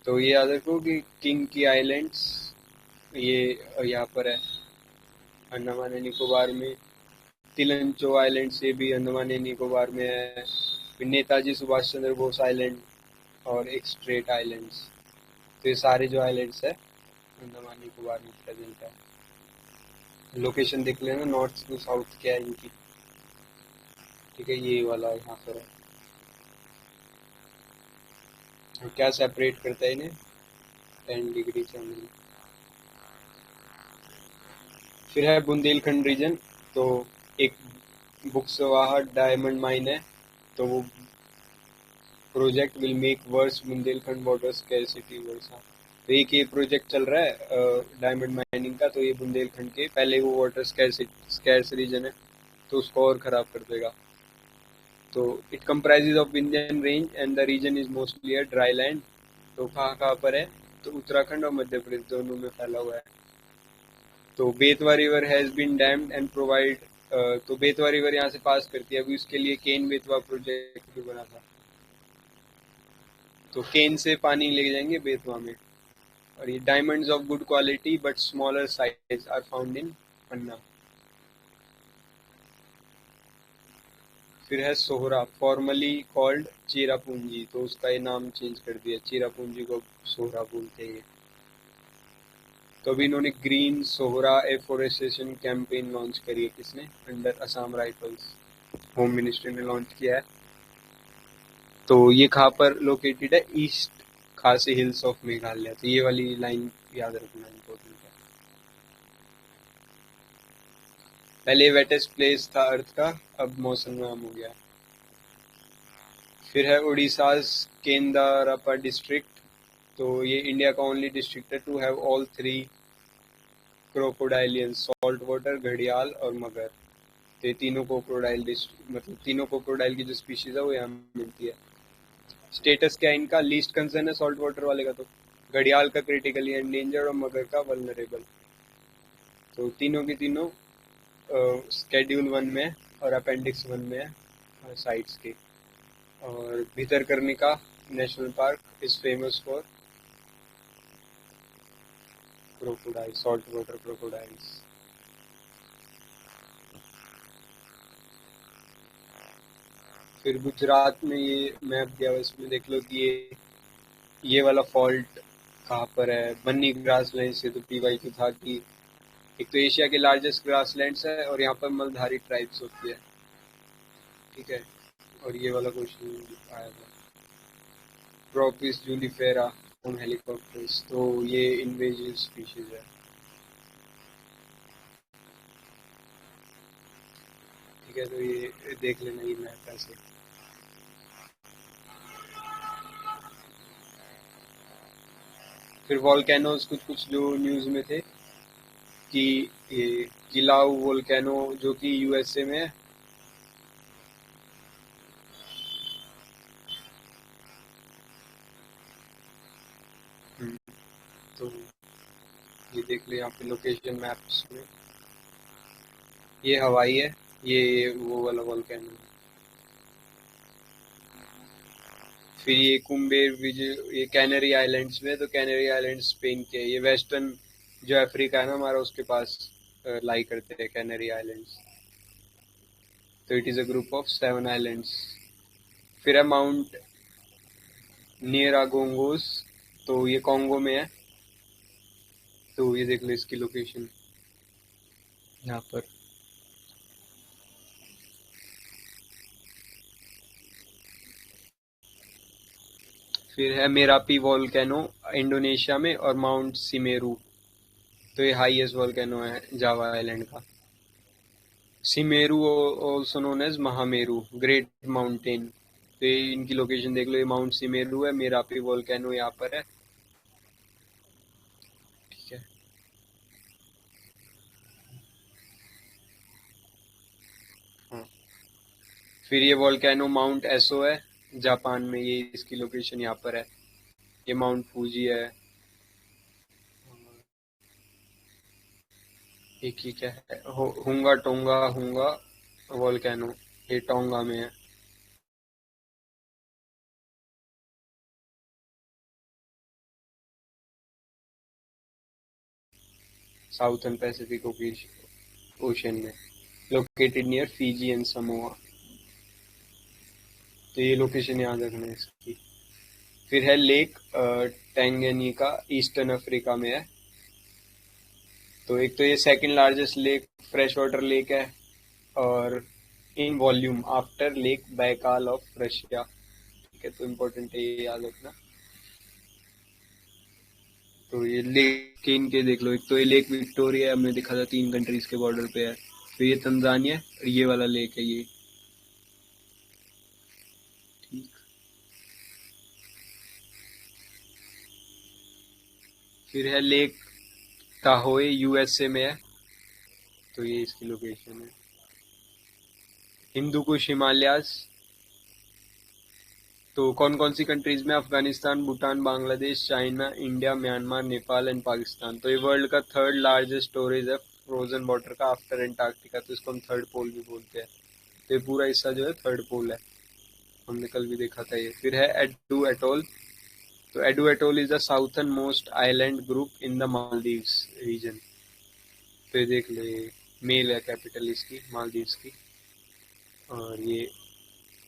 तो ये याद रखो कि किंग की आइलैंड्स ये यहाँ पर है अंडमान एंड निकोबार में। तिलंचो आइलैंड्स ये भी अंडमान एंड निकोबार में है। फिर नेताजी सुभाष चंद्र बोस आइलैंड और एक स्ट्रेट आइलैंड्स। तो ये सारे जो आइलैंड्स है अंडमान निकोबार में प्रेजेंट है। लोकेशन देख लेना, नॉर्थ टू साउथ क्या है इनकी। ठीक है, ये वाला यहाँ पर है। और क्या सेपरेट करता है इन्हें, 10 डिग्री चैनल। फिर है बुंदेलखंड रीजन। तो एक बुक्सवाहा डायमंड माइन है, तो वो project will make worse Bundelkhand water scarcity worse. तो एक ये प्रोजेक्ट चल रहा है डायमंड माइनिंग का, तो ये बुंदेलखंड के पहले वो वाटर स्कैर्स रीजन है तो उसको और खराब कर देगा। तो it comprises of Vindhyan range and the region is mostly a dry land. तो कहाँ पर है, तो उत्तराखंड और मध्य प्रदेश दोनों में फैला हुआ है। तो Betwa river has been dammed and provide. तो बेतवा रिवर यहाँ से पास करती है, अभी उसके लिए केन बेतवा प्रोजेक्ट भी बना था। तो केन से पानी ले जाएंगे बेतवा में। और ये diamonds of good quality but smaller size are found in Panna. फिर है सोहरा, फॉर्मली कॉल्ड चेरापूंजी, तो उसका ये नाम चेंज कर दिया, चेरापूंजी को सोहरा बोलते हैं। तो अभी इन्होंने green Sohra afforestation campaign launch करी है, किसने, under Assam rifles, home ministry ने लॉन्च किया है। तो ये कहाँ पर लोकेटेड है, ईस्ट खासी हिल्स ऑफ मेघालय। तो ये वाली लाइन याद रखना इम्पोर्टेंट है। पहले वेटेस्ट प्लेस था अर्थ का, अब मौसम हो गया। फिर है उड़ीसाज केंदारपा डिस्ट्रिक्ट। तो ये इंडिया का ओनली डिस्ट्रिक्ट है to have all 3 crocodilians, salt water, घड़ियाल और मगर। तो ये तीनों क्रोकोडाइल मतलब तीनों क्रोकोडाइल की जो स्पीशीज है वो यहाँ मिलती है। स्टेटस क्या है इनका, लीस्ट कंसर्न है सॉल्ट वाटर वाले का, तो घड़ियाल का क्रिटिकली एंडेंजर्ड और मगर का वल्नरेबल। तो तीनों की तीनों स्केड्यूल 1 में और अपेंडिक्स 1 में है साइट्स के। और Bhitarkanika national park is famous for crocodile, salt water crocodiles. फिर गुजरात में ये मैप दिया हुआ है, इसमें देख लो कि ये वाला फॉल्ट कहाँ पर है, बन्नी ग्रासलैंड से। तो PYQ था कि एक तो एशिया के लार्जेस्ट ग्रासलैंड्स है और यहाँ पर मलधारी ट्राइब्स होती है। ठीक है, और ये वाला क्वेश्चन आया था, प्रोपिस जूलिफेरा फ्रॉम हेलीकॉप्टर्स। तो ये इन्वेजिव स्पीशीज है। ठीक है, तो ये देख लेना ये मैप ऐसे। फिर वॉल्केनोज कुछ जो न्यूज में थे कि ये किलाउ वोल्केनो जो कि USA में है। तो ये देख ले यहाँ पे लोकेशन मैप्स में, ये हवाई है, ये वो वाला वोल्केनो। फिर ये कुम्बेर ये कैनरी आइलैंड्स में। तो कैनरी आइलैंड स्पेन के, ये वेस्टर्न जो अफ्रीका है ना हमारा, उसके पास लाई करते हैं कैनरी आइलैंड्स। तो it is a group of 7 islands. फिर है माउंट नियरागोंगोस, तो ये कॉन्गो में है। तो ये देख लो इसकी लोकेशन यहाँ पर। फिर है मेरापी वोल्केनो इंडोनेशिया में, और माउंट सिमेरू, तो ये हाईएस्ट वोल्केनो है जावा आइलैंड का। Semeru also known as Mahameru, great mountain. तो ये इनकी लोकेशन देख लो, ये माउंट सिमेरू है, मेरापी वोल्केनो यहाँ पर है, ठीक है। हाँ, फिर ये वोल्केनो माउंट एसो है जापान में, ये इसकी लोकेशन यहाँ पर है। ये माउंट फूजी है, एक ही क्या है, हुंगा टोंगा हुंगा वोल्केनो, ये टोंगा में है। साउथर्न पैसिफिक ओशन में, located near Fiji and Samoa. तो ये लोकेशन याद रखना है इसकी। फिर है लेक टैंगेनिका, ईस्टर्न अफ्रीका में है। तो एक तो ये second largest lake, fresh water lake है, और in volume after lake Baikal of Russia, ठीक है। तो इम्पोर्टेंट है, ये याद रखना। तो ये लेक के इनके देख लो, एक तो ये लेक विक्टोरिया हमने देखा था, 3 कंट्रीज के बॉर्डर पे है। तो ये तंजानिया और ये वाला लेक है ये, ठीक। फिर है लेक ताहोए, यूएसए में है। तो ये इसकी लोकेशन है। हिंदू कुश हिमालयास, तो कौन कौन सी कंट्रीज में, Afghanistan, Bhutan, Bangladesh, China, India, Myanmar, Nepal and Pakistan. तो ये वर्ल्ड का 3rd लार्जेस्ट स्टोरेज है फ्रोजन वाटर का आफ्टर एंटार्क्टिका, तो इसको हम 3rd पोल भी बोलते हैं। तो ये पूरा हिस्सा जो है 3rd पोल है, हमने कल भी देखा था ये। फिर है एडू एटोल। तो Addu atoll is the southern most island group in the Maldives region. तो ये देख ले, मेल है कैपिटल इसकी मालदीव्स की, और ये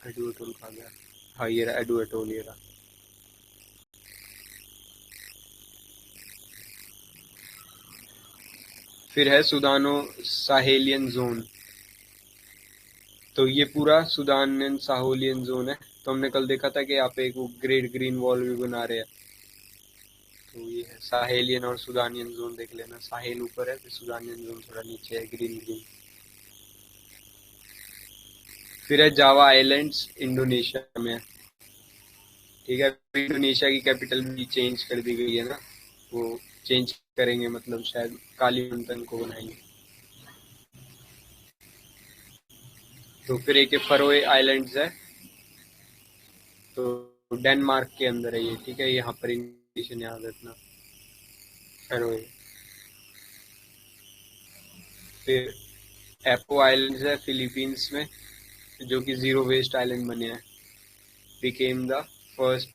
एडू एटोल कहा गया, हाँ ये रहा एडू एटोल, ये रहा। फिर है सुदानो साहेलियन जोन। तो ये पूरा सुदान साहेलियन जोन है। तो हमने कल देखा था कि यहाँ पे एक ग्रेट ग्रीन वॉल भी बना रहे हैं। तो ये है साहेलियन और सुदानियन जोन, देख लेना। साहेल ऊपर है, फिर सुदानियन जोन थोड़ा नीचे है, ग्रीन ग्रीन। फिर है जावा आइलैंड्स, इंडोनेशिया में है, ठीक है। इंडोनेशिया की कैपिटल भी चेंज कर दी गई है ना, वो चेंज करेंगे, मतलब शायद कालीमंतन को बनाएंगे। तो फिर एक फरोए आइलैंड्स है, तो डेनमार्क के अंदर है ये, ठीक है। यहाँ पर इंडिकेशन याद रखना, फरोए। फिर एपो आइलैंड्स है फिलीपींस में, जो कि जीरो वेस्ट आइलैंड बने हैं, became the first.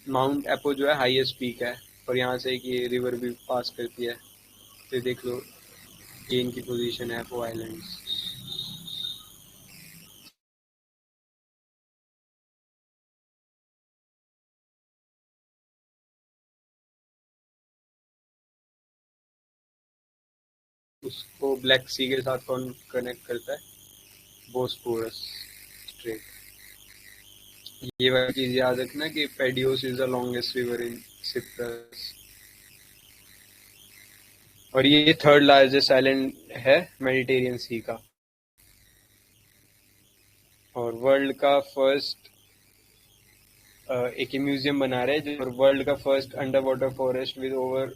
Mount apo जो है हाईएस्ट पीक है, और यहाँ से एक ये रिवर भी पास करती है। तो देख लो, ये इनकी पोजीशन है एपो आइलैंड्स। उसको ब्लैक सी के साथ कौन कनेक्ट करता है, बोस्पोरस स्ट्रेट। ये वाली चीज याद रखना कि Pedieos is the longest river in Cyprus, और ये 3rd लार्जेस्ट आइलैंड है मेडिटेरियन सी का, और वर्ल्ड का फर्स्ट एक म्यूजियम बना रहे हैं, जो वर्ल्ड का first under water forest with over,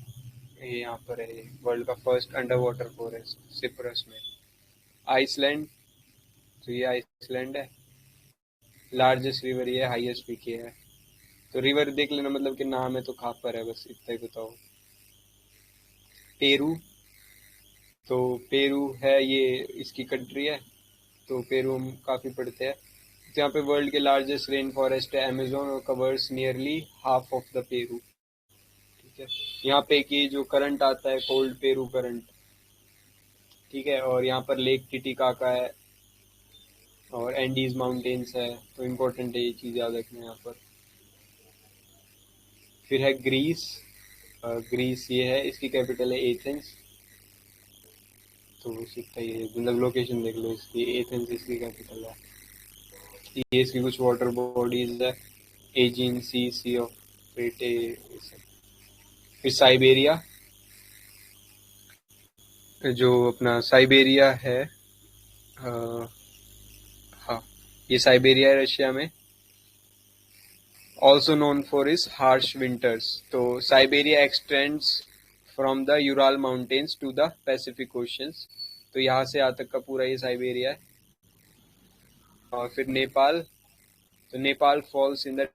ये यहाँ पर है, वर्ल्ड का first under water forest Cyprus में। आइसलैंड, तो ये आइसलैंड है। लार्जेस्ट रिवर ये, हाईएस्ट पीक ये है। तो रिवर देख लेना, मतलब कि नाम है तो कहाँ पर है, बस इतना ही बताओ। पेरू, तो पेरू है, ये इसकी कंट्री है। तो पेरू हम काफ़ी पढ़ते हैं। तो यहाँ पे वर्ल्ड के लार्जेस्ट रेन फॉरेस्ट है अमेजोन, और covers nearly half of the Peru, ठीक है। यहाँ पे एक ये जो करंट आता है, कोल्ड पेरू करंट, ठीक है। और यहाँ पर लेक टिटिकाका है, और एंडीज माउंटेन्स है। तो इम्पोर्टेंट है, ये चीज़ याद रखना है यहाँ पर। फिर है ग्रीस। ग्रीस ये है, इसकी कैपिटल है एथेंस। तो सीखता ही है, मतलब लोकेशन देख लो इसकी, एथेंस इसकी कैपिटल है। ये इसकी कुछ वाटर बॉडीज है, एजियन सी, सी ऑफ क्रेटे। फिर साइबेरिया, जो अपना साइबेरिया है, हाँ ये साइबेरिया है रशिया में, also known for its harsh winters. तो Siberia extends from the Ural mountains to the Pacific oceans. तो यहाँ से यहाँ तक का पूरा ये साइबेरिया है। और फिर नेपाल, तो Nepal falls in the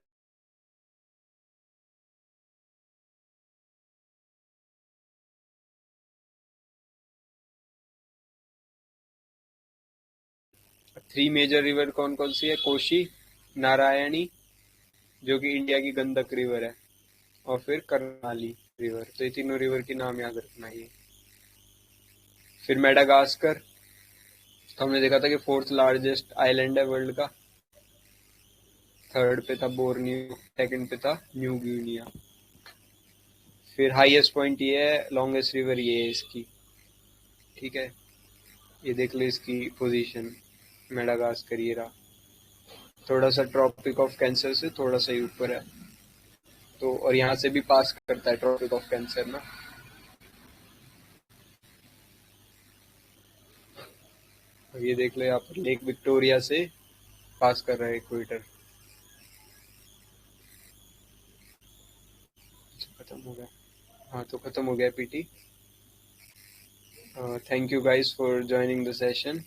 3 major river कौन कौन सी है? कोशी, नारायणी जो कि इंडिया की गंडक रिवर है, और फिर कर्नाली रिवर। तो ये तीनों रिवर के नाम याद रखना है। फिर मेडागास्कर, तो हमने देखा था कि 4th लार्जेस्ट आइलैंड है वर्ल्ड का। 3rd पे था बोर्नियो, 2nd पे था न्यू गिनिया। फिर हाईएस्ट पॉइंट ये है, लॉन्गेस्ट रिवर ये है इसकी, ठीक है। ये देख लो इसकी पोजीशन, मेडागास्कर ये रहा। थोड़ा सा ट्रॉपिक ऑफ कैंसर से थोड़ा सा ही ऊपर है, तो और यहाँ से भी पास करता है ट्रॉपिक ऑफ कैंसर ना। और ये देख लो यहाँ पर लेक विक्टोरिया से पास कर रहा है इक्वेटर। खत्म हो गया, हाँ तो खत्म हो गया PT. Thank you guys for joining the session.